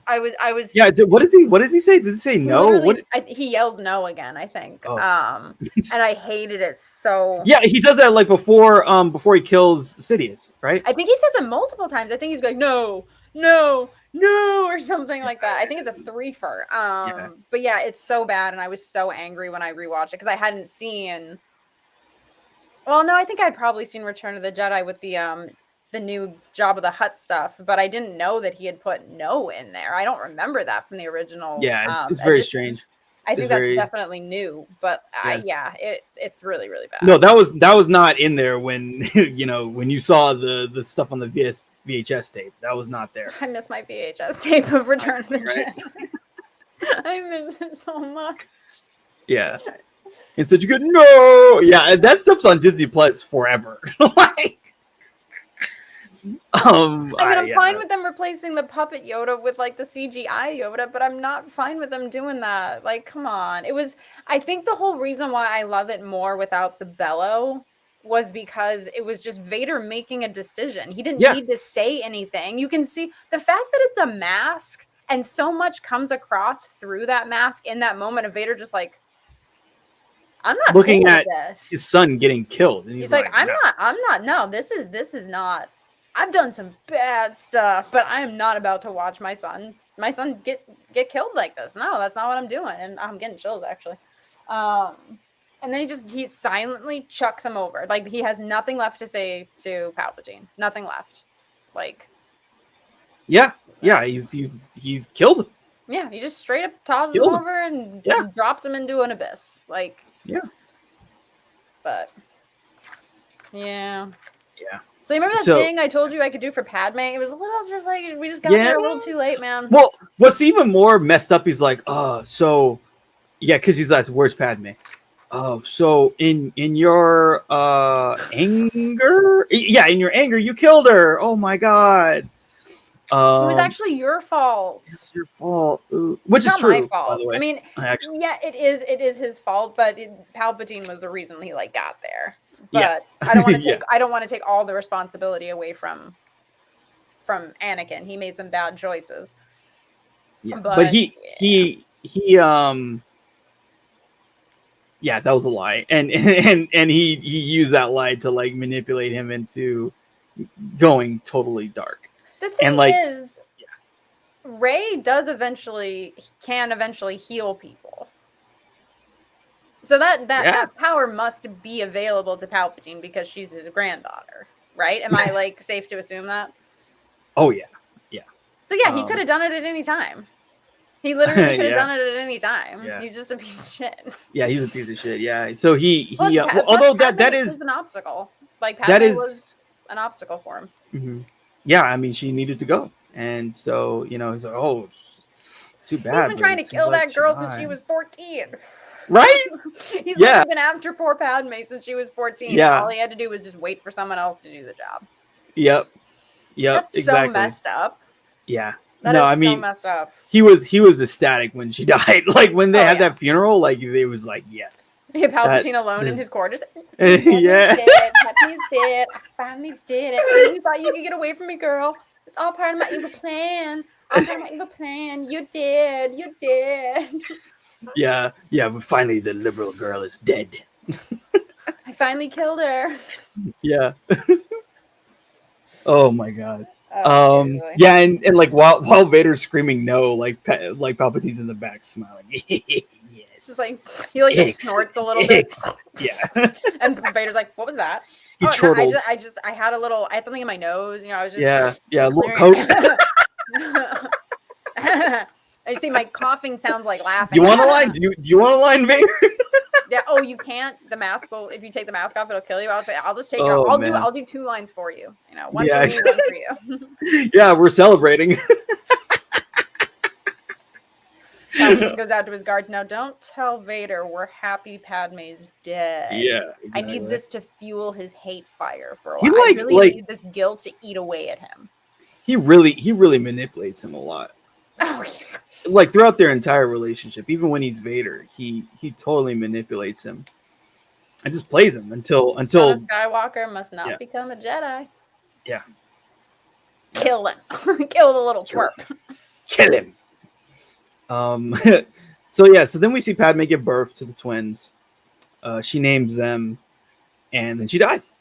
I was. Yeah. What does he say? Does he say no? He yells no again, I think. Oh. And I hated it so. Yeah, he does that like before he kills Sidious, right? I think he says it multiple times. I think he's going no, or something like that. I think it's a 3-fer. But yeah, it's so bad, and I was so angry when I rewatched it because I hadn't seen. Well, no, I think I'd probably seen Return of the Jedi with the new Jabba the Hutt stuff, but I didn't know that he had put no in there. I don't remember that from the original. Yeah, it's very strange. I think that's definitely new, but it's really, really bad. No, that was not in there when when you saw the stuff on the VHS tape. That was not there. I miss my VHS tape of Return of the Jedi. I miss it so much. Yeah. And so you go, no. Yeah, that stuff's on Disney Plus forever. Like, I'm fine with them replacing the puppet Yoda with like the CGI Yoda, but I'm not fine with them doing that. Like, come on. I think the whole reason why I love it more without the bellow was because it was just Vader making a decision. He didn't need to say anything. You can see the fact that it's a mask and so much comes across through that mask in that moment of Vader just like, I'm not looking cool at with this. His son getting killed. And he's like, I'm not, no, this is not, I've done some bad stuff, but I am not about to watch my son get killed like this. No, that's not what I'm doing. And I'm getting chills actually. And then he silently chucks him over. Like he has nothing left to say to Palpatine. Nothing left. Like. Yeah. He's killed him. Yeah, he just straight up tosses him over and drops him into an abyss. Like. Yeah. But. Yeah. Yeah. So you remember that thing I told you I could do for Padme? It was a little just like we just got there a little too late, man. Well, what's even more messed up? He's like, because he's like, "Where's Padme?" So in your anger, in your anger, you killed her. Oh my god. It was actually your fault. It's your fault, which is true. My fault. By the way. I mean, it is his fault, but Palpatine was the reason he like got there. But I don't want to take I don't want to take all the responsibility away from Anakin. He made some bad choices. Yeah, but he that was a lie, and he used that lie to like manipulate him into going totally dark. The thing is, Rey can eventually heal people. So that power must be available to Palpatine because she's his granddaughter, right? Am I like safe to assume that? Oh yeah. So he could have done it at any time. He literally could have done it at any time. Yeah. He's just a piece of shit. Yeah, he's a piece of shit. Yeah. So although that is an obstacle. Like Padme was an obstacle for him. Mm-hmm. Yeah, I mean she needed to go, and so he's like, oh, too bad. He's been trying to kill that girl since she was 14. Right? He's been after poor Padme since she was 14. Yeah. All he had to do was just wait for someone else to do the job. Yep. That's exactly. So messed up. Yeah. I mean, so messed up. He was ecstatic when she died. Like when they had that funeral, like it was like, yes. Yeah, Palpatine alone in his quarters. Yeah. Padme's dead. I finally did it. You thought you could get away from me, girl. It's all part of my evil plan. You did. Yeah, but finally the liberal girl is dead. I finally killed her. Yeah. Oh my god. And like while Vader's screaming no, like Palpatine's in the back smiling. Yes. Just like he like just snorts a little bit. Yeah. And Vader's like, "What was that?" He chortles. No, I had something in my nose. I was just a little coat. I see my coughing sounds like laughing. You want a line? Do you want a line, Vader? Yeah. Oh, you can't. The mask will. If you take the mask off, it'll kill you. I'll just take it off. I'll do 2 lines for you. One for me, one for you. Yeah, we're celebrating. Palpatine goes out to his guards. Now, don't tell Vader we're happy Padme's dead. Yeah. Exactly. I need this to fuel his hate fire for a while. I really need this guilt to eat away at him. He really manipulates him a lot. Oh yeah. Like throughout their entire relationship, even when he's Vader, he totally manipulates him and just plays him until Skywalker must not become a Jedi. Yeah. Kill him. Kill the little twerp. Kill him. So then we see Padme give birth to the twins. She names them, and then she dies.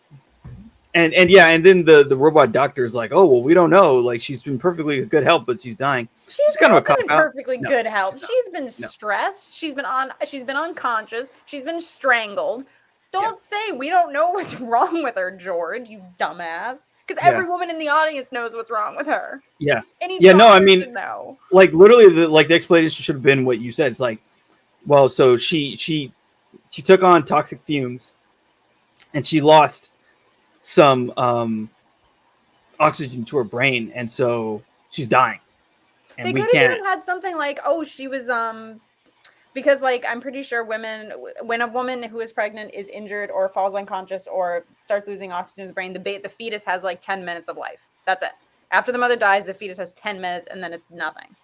And then the robot doctor is like, oh well, we don't know. Like she's been perfectly good health, but she's dying. She's kind of been perfectly good health. She's been stressed. She's been unconscious. She's been strangled. Don't say we don't know what's wrong with her, George. You dumbass. Because every woman in the audience knows what's wrong with her. Yeah. I mean, no. Like literally, the explanation should have been what you said. It's like, well, so she took on toxic fumes, and she lost some oxygen to her brain, and so she's dying. And they could have even had something like, oh, she was because like I'm pretty sure when a woman who is pregnant is injured or falls unconscious or starts losing oxygen in the brain, the fetus has like 10 minutes of life. That's it. After the mother dies, the fetus has 10 minutes, and then it's nothing.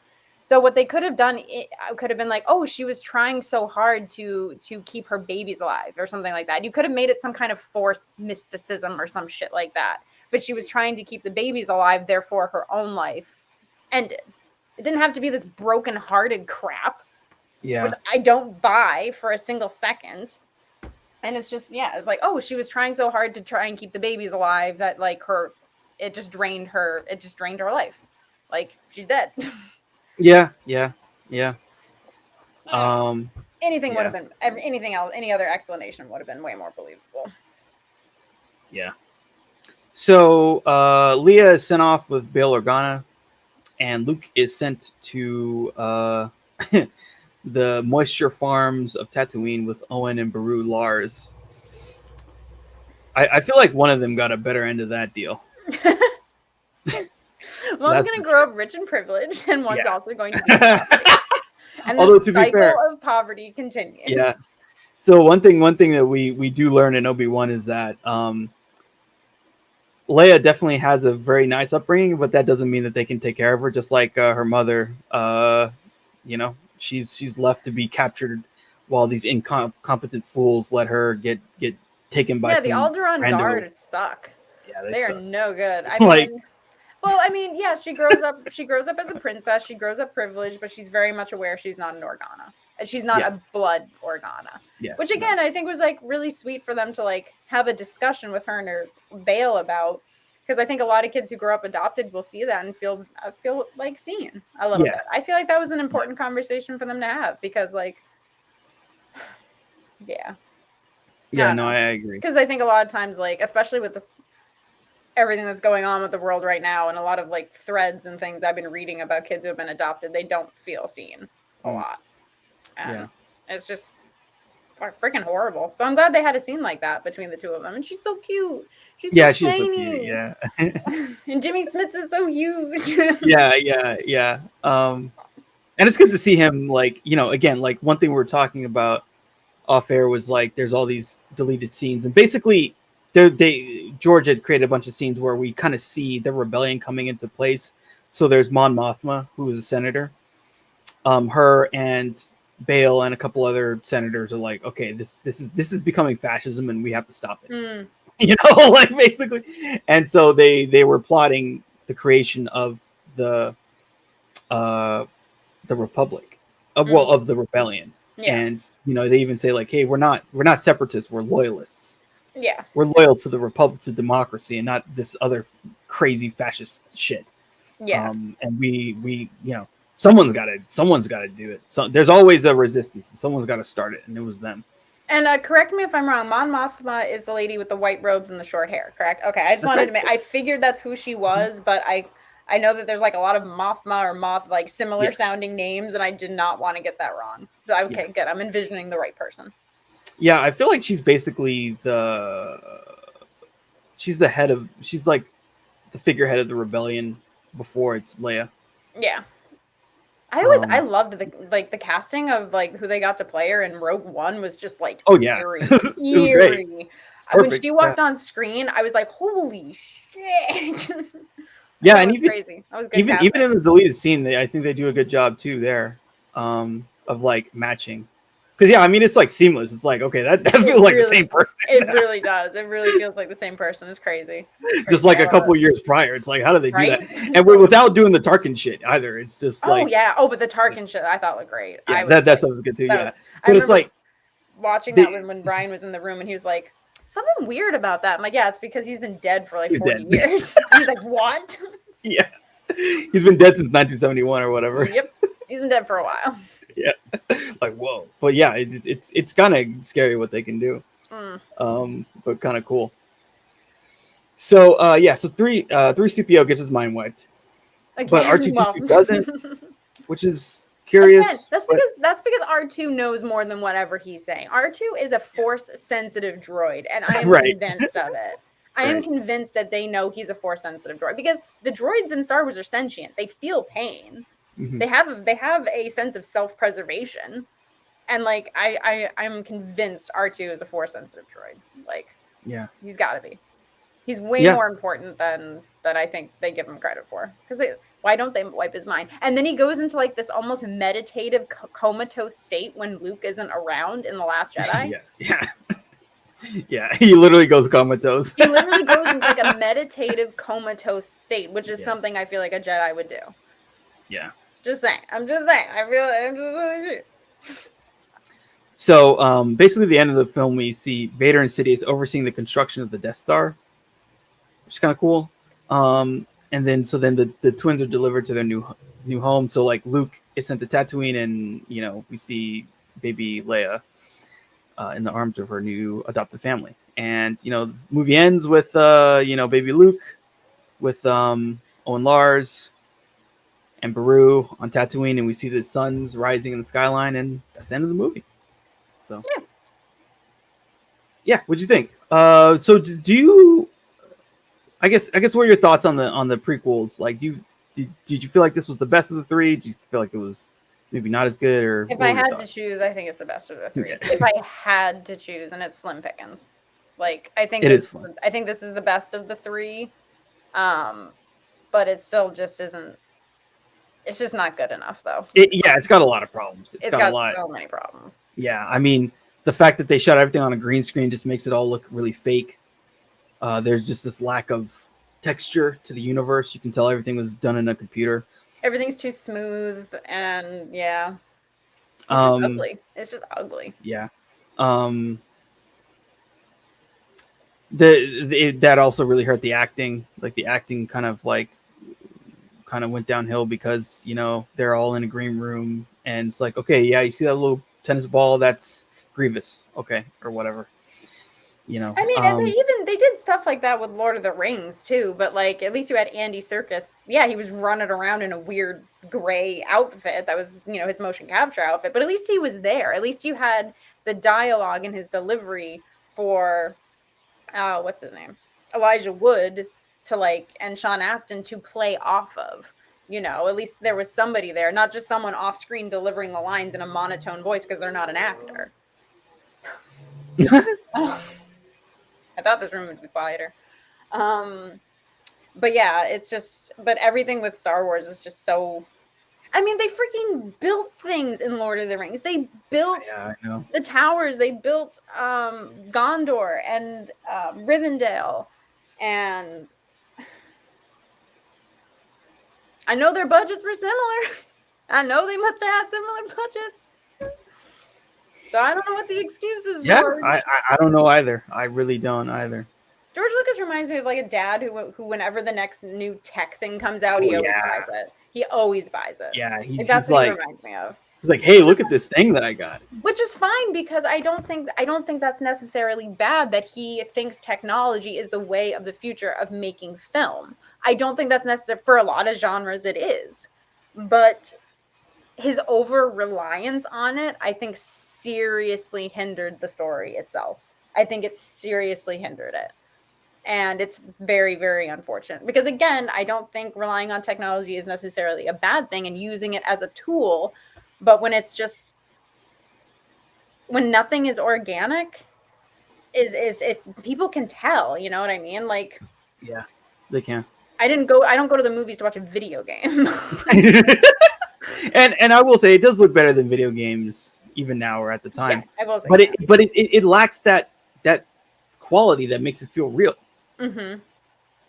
So what they could have done, it could have been like, oh, she was trying so hard to keep her babies alive or something like that. You could have made it some kind of forced mysticism or some shit like that. But she was trying to keep the babies alive, therefore her own life ended. It didn't have to be this broken-hearted crap, which I don't buy for a single second. And it's just, it's like, oh, she was trying so hard to try and keep the babies alive that, like, it just drained her life. Like, she's dead. Yeah. Anything would have been, anything else, any other explanation would have been way more believable. Yeah. So Leia is sent off with Bail Organa, and Luke is sent to the moisture farms of Tatooine with Owen and Beru Lars. I feel like one of them got a better end of that deal. One's going to grow up rich and privileged, and one's also going to be poverty. And the cycle of poverty continues. Yeah. So one thing that we do learn in Obi-Wan is that Leia definitely has a very nice upbringing, but that doesn't mean that they can take care of her. Just like her mother, she's left to be captured while these incompetent fools let her get taken by. The Alderaan Guard suck. Yeah, they suck. are no good. I mean, she grows up. She grows up as a princess. She grows up privileged, but she's very much aware she's not an Organa. And she's not a blood Organa. Yeah. Which again, I think was like really sweet for them to like have a discussion with her and her Bail about, because I think a lot of kids who grow up adopted will see that and feel like seen a little bit. I feel like that was an important conversation for them to have, because like, I agree. Because I think a lot of times, like, especially with this, everything that's going on with the world right now, and a lot of like threads and things I've been reading about kids who have been adopted, they don't feel seen a lot. It's just freaking horrible. So I'm glad they had a scene like that between the two of them. And she's so cute. She's so cute. Yeah. And Jimmy Smits is so huge. Yeah. And it's good to see him, like, again, like one thing we were talking about off air was like there's all these deleted scenes, and basically George had created a bunch of scenes where we kind of see the rebellion coming into place. So there's Mon Mothma, who is a senator. Her and Bail and a couple other senators are like, okay, this is becoming fascism, and we have to stop it. Like basically. And so they were plotting the creation of the Republic, of the rebellion. And they even say like, hey, we're not separatists, we're loyalists. Yeah, we're loyal to the Republic, to democracy, and not this other crazy fascist shit. And we someone's got to do it. So there's always a resistance. Someone's got to start it, and it was them. And correct me if I'm wrong. Mon Mothma is the lady with the white robes and the short hair, correct? Okay, I just wanted to I figured that's who she was, but I know that there's like a lot of Mothma or Moth, like similar sounding names, and I did not want to get that wrong. So, okay, good. I'm envisioning the right person. Yeah, I feel like she's basically she's like the figurehead of the rebellion before it's Leia. Yeah. I loved the casting of like who they got to play her in Rogue One was just like eerie. When she walked on screen, I was like, holy shit. Yeah, and even crazy. That was good even in the deleted scene, I think they do a good job too there, of like matching. Because it's like seamless. It's like, okay, that feels like the same person. It really does. It really feels like the same person. It's crazy. Just like a couple years prior. It's like, how do they do that? And without doing the Tarkin shit either. It's just like, but the Tarkin shit I thought looked great. Yeah, that stuff was good too. But it's like watching that when Brian was in the room and he was like, something weird about that. I'm like, yeah, it's because he's been dead for like 40 years. He's like, what? Yeah, he's been dead since 1971 or whatever. Yep, he's been dead for a while. Yeah, like whoa, but yeah, it's kind of scary what they can do, but kind of cool. So so 3CPO gets his mind wiped, but R2-D2 doesn't, which is curious. Again, that's because R2 knows more than whatever he's saying. R2 is a force sensitive droid, and I am convinced of it. I am convinced that they know he's a force sensitive droid, because the droids in Star Wars are sentient. They feel pain. Mm-hmm. They have a sense of self-preservation, and like I'm convinced R2 is a force sensitive droid. Like, he's got to be. He's way more important than I think they give him credit for. Because why don't they wipe his mind? And then he goes into like this almost meditative comatose state when Luke isn't around in The Last Jedi. Yeah, he literally goes comatose. He literally goes into like a meditative comatose state, which is something I feel like a Jedi would do. Yeah. Just saying. I'm just saying. I'm just really. So basically, the end of the film, we see Vader and Sidious overseeing the construction of the Death Star, which is kind of cool. And then the twins are delivered to their new home. So like Luke is sent to Tatooine, and we see baby Leia in the arms of her new adopted family. And the movie ends with baby Luke with Owen Lars and Beru on Tatooine, and we see the suns rising in the skyline, and that's the end of the movie. So yeah, what'd you think? So do you? I guess what are your thoughts on the prequels? Like, did you feel like this was the best of the three? Did you feel like it was maybe not as good? Or if I had to choose, I think it's the best of the three. Okay. If I had to choose, and it's slim pickings. Like I think this is the best of the three, but it still just isn't. It's just not good enough, though. It's got a lot of problems. It's got so many problems. Yeah, I mean, the fact that they shot everything on a green screen just makes it all look really fake. There's just this lack of texture to the universe. You can tell everything was done in a computer. Everything's too smooth, and it's just ugly. It's just ugly. Yeah. That also really hurt the acting. Like the acting kind of went downhill because they're all in a green room, and it's like, okay, yeah, you see that little tennis ball, that's Grievous, okay, or whatever. I mean, they did stuff like that with Lord of the Rings too, but like at least you had Andy Serkis. Yeah, he was running around in a weird gray outfit that was his motion capture outfit, but at least he was there. At least you had the dialogue and his delivery for what's his name, Elijah Wood, and Sean Astin to play off of. At least there was somebody there, not just someone off screen delivering the lines in a monotone voice because they're not an actor. I thought this room would be quieter. But yeah, but everything with Star Wars is just so. I mean, they freaking built things in Lord of the Rings. They built the towers. They built Gondor and Rivendell, and I know their budgets were similar. I know they must have had similar budgets. So I don't know what the excuses were. Yeah, I don't know either. I really don't either. George Lucas reminds me of like a dad who whenever the next new tech thing comes out, he always buys it. He always buys it. Yeah, that's what he reminds me of. He's like, hey, look at this thing that I got. Which is fine because I don't think that's necessarily bad that he thinks technology is the way of the future of making film. I don't think that's necessary for a lot of genres. It is, but his over reliance on it, I think, seriously hindered the story itself. I think it seriously hindered it. And it's very, very unfortunate because, again, I don't think relying on technology is necessarily a bad thing and using it as a tool. But when nothing is organic, it's people can tell, you know what I mean? Like, yeah, they can. I don't go to the movies to watch a video game. And I will say it does look better than video games even now or at the time. Yeah, I will say but it lacks that quality that makes it feel real. Mm-hmm.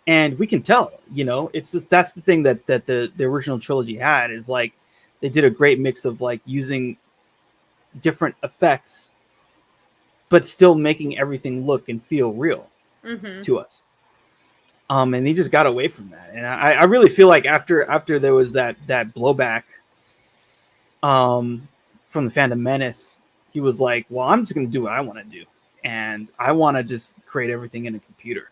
And we can tell, it's just that's the thing that the original trilogy had is like they did a great mix of like using different effects, but still making everything look and feel real to us. And he just got away from that. And I really feel like after there was that blowback from the Phantom Menace, he was like, well, I'm just going to do what I want to do. And I want to just create everything in a computer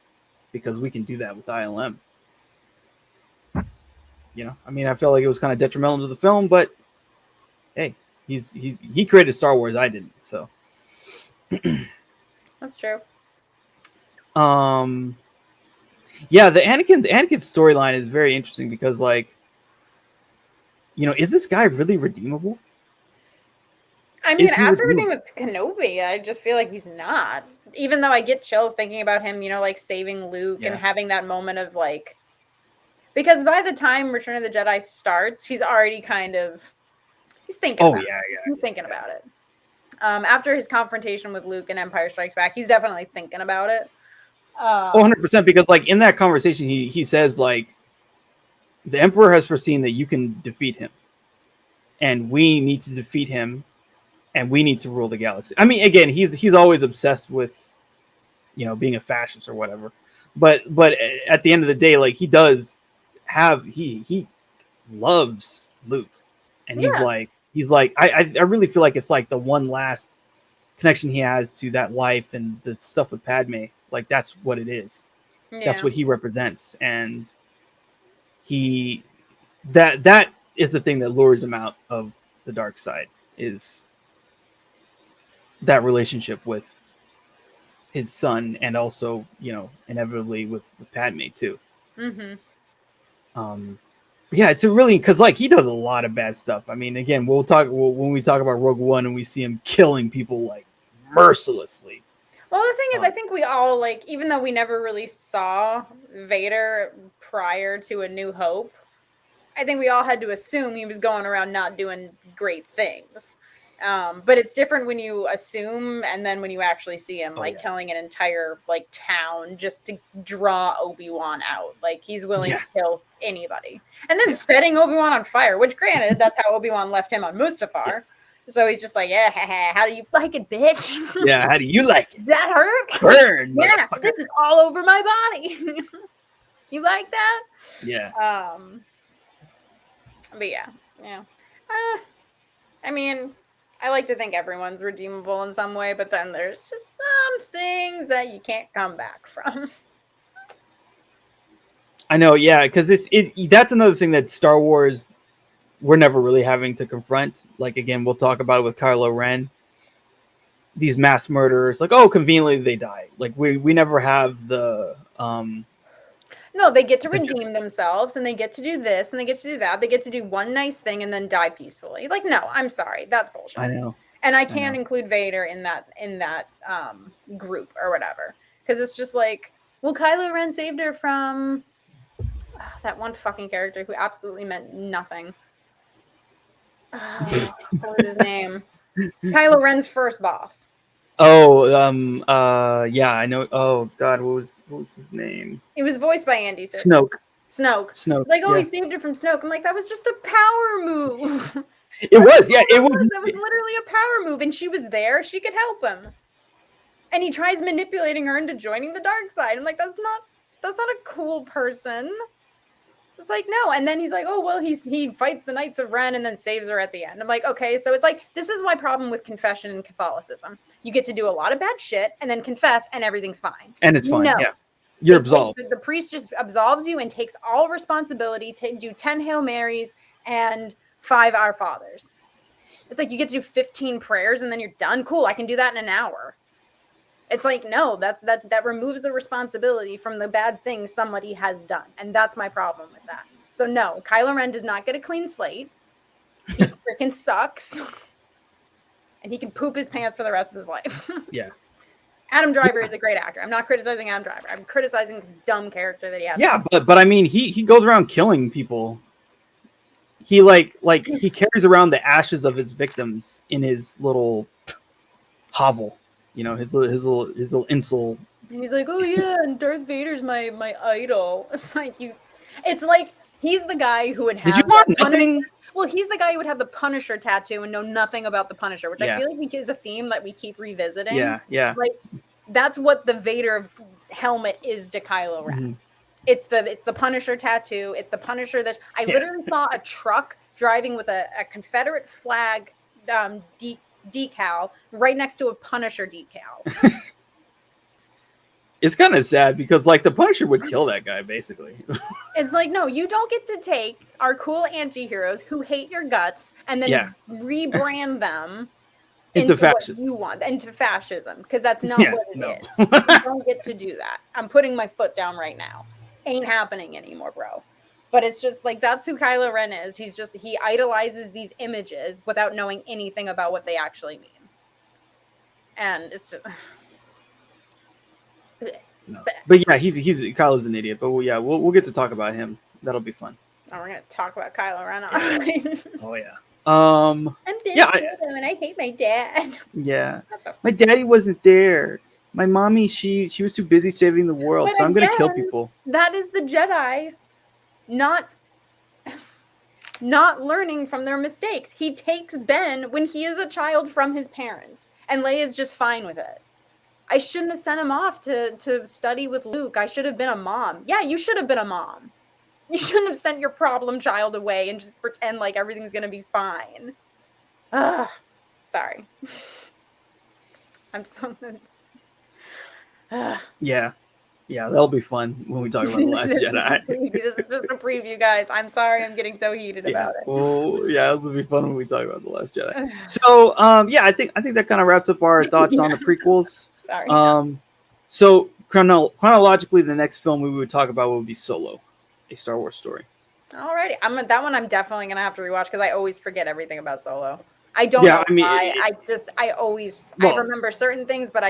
because we can do that with ILM. I mean, I felt like it was kind of detrimental to the film, but hey, he created Star Wars. I didn't. So that's true. Yeah, the Anakin storyline is very interesting because, like, is this guy really redeemable? I mean, after everything with Kenobi, I just feel like he's not. Even though I get chills thinking about him, you know, like saving Luke and having that moment of like, because by the time Return of the Jedi starts, he's already kind of, he's thinking about it. He's thinking about it. After his confrontation with Luke in Empire Strikes Back, he's definitely thinking about it. 100%, because like in that conversation, he says like, the Emperor has foreseen that you can defeat him, and we need to defeat him, and we need to rule the galaxy. I mean, again, he's always obsessed with, you know, being a fascist or whatever. But at the end of the day, like he does have he loves Luke, and he's like I really feel like it's like the one last connection he has to that life and the stuff with Padme. Like that's what it is. Yeah. That's what he represents, and that is the thing that lures him out of the dark side, is that relationship with his son, and also, you know, inevitably with Padme too. Yeah, it's a really, because like he does a lot of bad stuff. I mean, again, when we talk about Rogue One and we see him killing people like mercilessly. Well, the thing is, I think we all, like, even though we never really saw Vader prior to A New Hope, I think we all had to assume he was going around not doing great things. But it's different when you assume and then when you actually see him, killing an entire, like, town just to draw Obi-Wan out. Like, he's willing to kill anybody. And then setting Obi-Wan on fire, which, granted, that's how Obi-Wan left him on Mustafar. Yes. So he's just like, yeah, how do you like it, bitch? Yeah, how do you like it? That hurt? Burn. Yeah, this is all over my body. You like that? Yeah. But yeah. I mean, I like to think everyone's redeemable in some way, but then there's just some things that you can't come back from. I know, yeah, because that's another thing that Star Wars, we're never really having to confront. Like, again, we'll talk about it with Kylo Ren. These mass murderers, like, oh, conveniently they die. Like, we never have the... No, they get to redeem themselves, and they get to do this, and they get to do that. They get to do one nice thing and then die peacefully. Like, no, I'm sorry, that's bullshit. I know. And I can't include Vader in that group or whatever, because it's just like, well, Kylo Ren saved her from that one fucking character who absolutely meant nothing. What was his name? Kylo Ren's first boss. Oh, yeah, I know. Oh God, what was his name? It was voiced by Andy Serkis. Snoke. Like, he saved her from Snoke. I'm like, that was just a power move. It was. That was literally a power move, and she was there. She could help him. And he tries manipulating her into joining the dark side. I'm like, that's not a cool person. It's like, no. And then he's like, oh, well, he fights the Knights of Ren and then saves her at the end. I'm like, okay, so it's like, this is my problem with confession and Catholicism. You get to do a lot of bad shit and then confess and everything's fine. And it's fine, yeah. You're absolved. The priest just absolves you and takes all responsibility to do 10 Hail Marys and 5 Our Fathers. It's like, you get to do 15 prayers and then you're done. Cool, I can do that in an hour. It's like, no, that removes the responsibility from the bad things somebody has done. And that's my problem with that. So no, Kylo Ren does not get a clean slate. He freaking sucks. And he can poop his pants for the rest of his life. Yeah. Adam Driver is a great actor. I'm not criticizing Adam Driver. I'm criticizing this dumb character that he has. Yeah, but I mean, he goes around killing people. He like he carries around the ashes of his victims in his little hovel. You know, his little insole. And he's like, oh yeah, and Darth Vader's my idol. It's like he's the guy who would have. Did you want nothing? Well, he's the guy who would have the Punisher tattoo and know nothing about the Punisher, which I feel like is a theme that we keep revisiting. Yeah. Like, that's what the Vader helmet is to Kylo Ren. Mm-hmm. It's the Punisher tattoo. It's the Punisher that I literally saw a truck driving with a Confederate flag decal right next to a Punisher decal. It's kind of sad because like the Punisher would kill that guy basically. It's like, no, you don't get to take our cool anti-heroes who hate your guts and then rebrand them into fascists. What you want into fascism, because that's not what it is. You don't get to do that. I'm putting my foot down right now. Ain't happening anymore, bro. But it's just like, that's who Kylo Ren is. He idolizes these images without knowing anything about what they actually mean. And it's just... No. But yeah, he's Kylo's an idiot. But we'll get to talk about him. That'll be fun. Oh, we're gonna talk about Kylo Ren. Oh yeah. I'm and I hate my dad. Yeah, my daddy wasn't there. My mommy, she was too busy saving the world, But so I'm gonna again, kill people. That is the Jedi not learning from their mistakes. He takes Ben when he is a child from his parents, and Leia's just fine with it. I shouldn't have sent him off to study with Luke. I should have been a mom. Yeah, you should have been a mom. You shouldn't have sent your problem child away and just pretend like everything's gonna be fine. Ugh. Sorry. I'm so... Yeah, that'll be fun when we talk about The Last Jedi. This is just a preview, guys. I'm sorry I'm getting so heated about it. Oh, yeah, this will be fun when we talk about The Last Jedi. So, I think that kind of wraps up our thoughts on the prequels. Sorry. So chronologically, the next film we would talk about would be Solo, a Star Wars story. Alrighty, that one I'm definitely gonna have to rewatch because I always forget everything about Solo. I don't know why. I remember certain things, but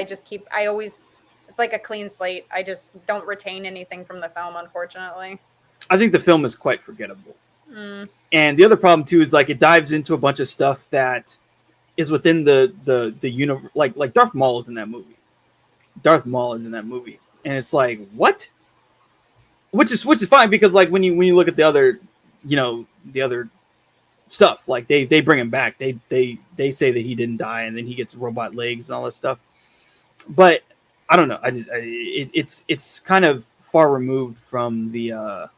it's like a clean slate. I just don't retain anything from the film, unfortunately. I think the film is quite forgettable. And the other problem too is like it dives into a bunch of stuff that is within the universe. Like Darth Maul is in that movie. And it's like, what? Which is fine because like when you look at the other, the other stuff, like they bring him back. They say that he didn't die and then he gets robot legs and all that stuff. But I don't know. It's kind of far removed from the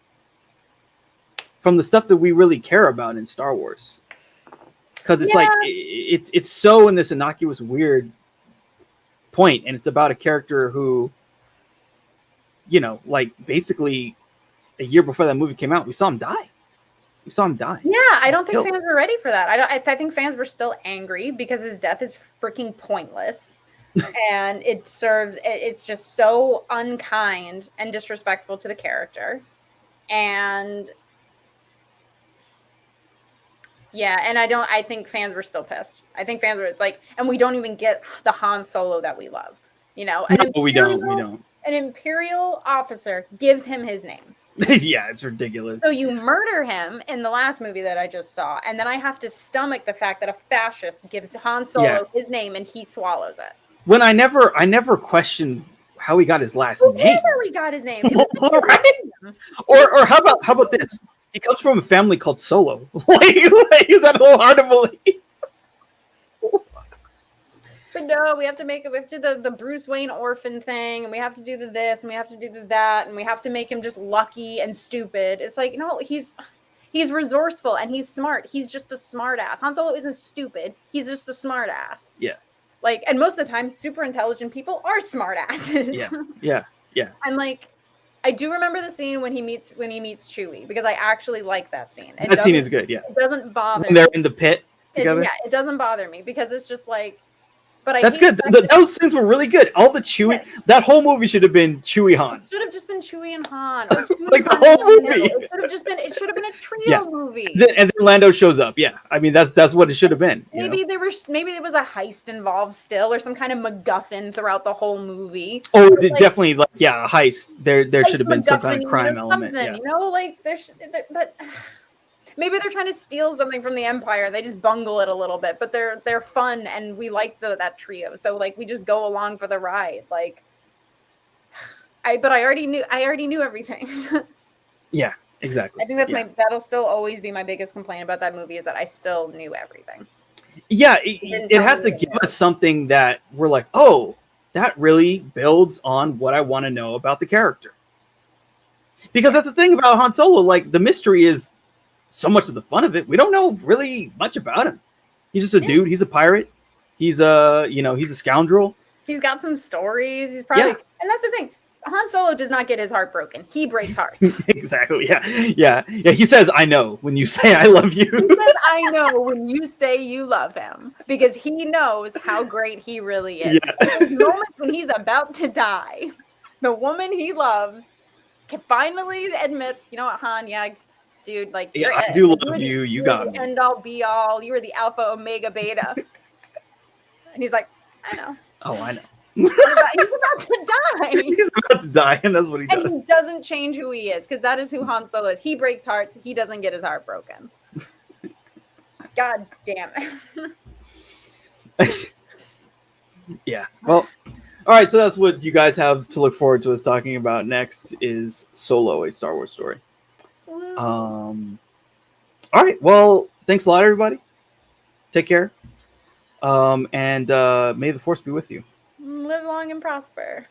stuff that we really care about in Star Wars. Because it's like it's so in this innocuous, weird point, and it's about a character who, like basically a year before that movie came out, we saw him die. Yeah, I don't think fans were ready for that. I think fans were still angry because his death is freaking pointless. And it's just so unkind and disrespectful to the character. And I think fans were still pissed. I think fans were like, and we don't even get the Han Solo that we love, we don't. An Imperial officer gives him his name. Yeah, it's ridiculous. So you murder him in the last movie that I just saw, and then I have to stomach the fact that a fascist gives Han Solo his name and he swallows it. When I never questioned how he got his last name. How he got his name? Right? Or how about this? He comes from a family called Solo. Is that a little hard to believe? But no, we have to do the Bruce Wayne orphan thing, and we have to do this, and we have to do that, and we have to make him just lucky and stupid. It's like, no, he's resourceful and he's smart. He's just a smart ass. Han Solo isn't stupid. He's just a smart ass. Yeah. Like, and most of the time, super intelligent people are smart asses. Yeah. And like, I do remember the scene when he meets Chewie because I actually like that scene. That scene is good. Yeah. It doesn't bother me. When they're in the pit together. It doesn't bother me because it's just like. But that's good. Those scenes were really good. All the Chewie, that whole movie should have been Chewie Han. It should have just been Chewie and Han. Or like the whole movie. It should have been a trio movie. And then Lando shows up. Yeah, I mean that's what it should have been. Maybe there was a heist involved still, or some kind of MacGuffin throughout the whole movie. Oh, definitely, a heist. There should have been some kind of crime element. But. Maybe they're trying to steal something from the Empire. They just bungle it a little bit, but they're fun, and we like that trio. So like we just go along for the ride. Like, I already knew everything. Yeah, exactly. I think that'll still always be my biggest complaint about that movie is that I still knew everything. Yeah, it has to give us something that we're like, oh, that really builds on what I want to know about the character. Because that's the thing about Han Solo. Like the mystery is. So much of the fun of it, we don't know really much about him. He's just a dude. He's a pirate. He's he's a scoundrel. He's got some stories. He's probably, and that's the thing. Han Solo does not get his heart broken. He breaks hearts. Exactly. Yeah. He says, "I know" when you say "I love you." He says, "I know" when you say you love him because he knows how great he really is. Yeah. The moment when he's about to die, the woman he loves can finally admit, you know what, Han? Yeah. dude, like, Yeah, you're I it. do Like, love you. You you're got the me. end all be all. You were the alpha, omega, beta. And he's like, I know. Oh, I know. He's about to die. He's about to die, and that's what he And does. he doesn't change who he is, because that is who Han Solo is. He breaks hearts. He doesn't get his heart broken. God damn it. Yeah. Well, all right. So that's what you guys have to look forward to us talking about next is Solo, a Star Wars story. Woo. All right. Well, thanks a lot, everybody. Take care. And may the Force be with you. Live long and prosper.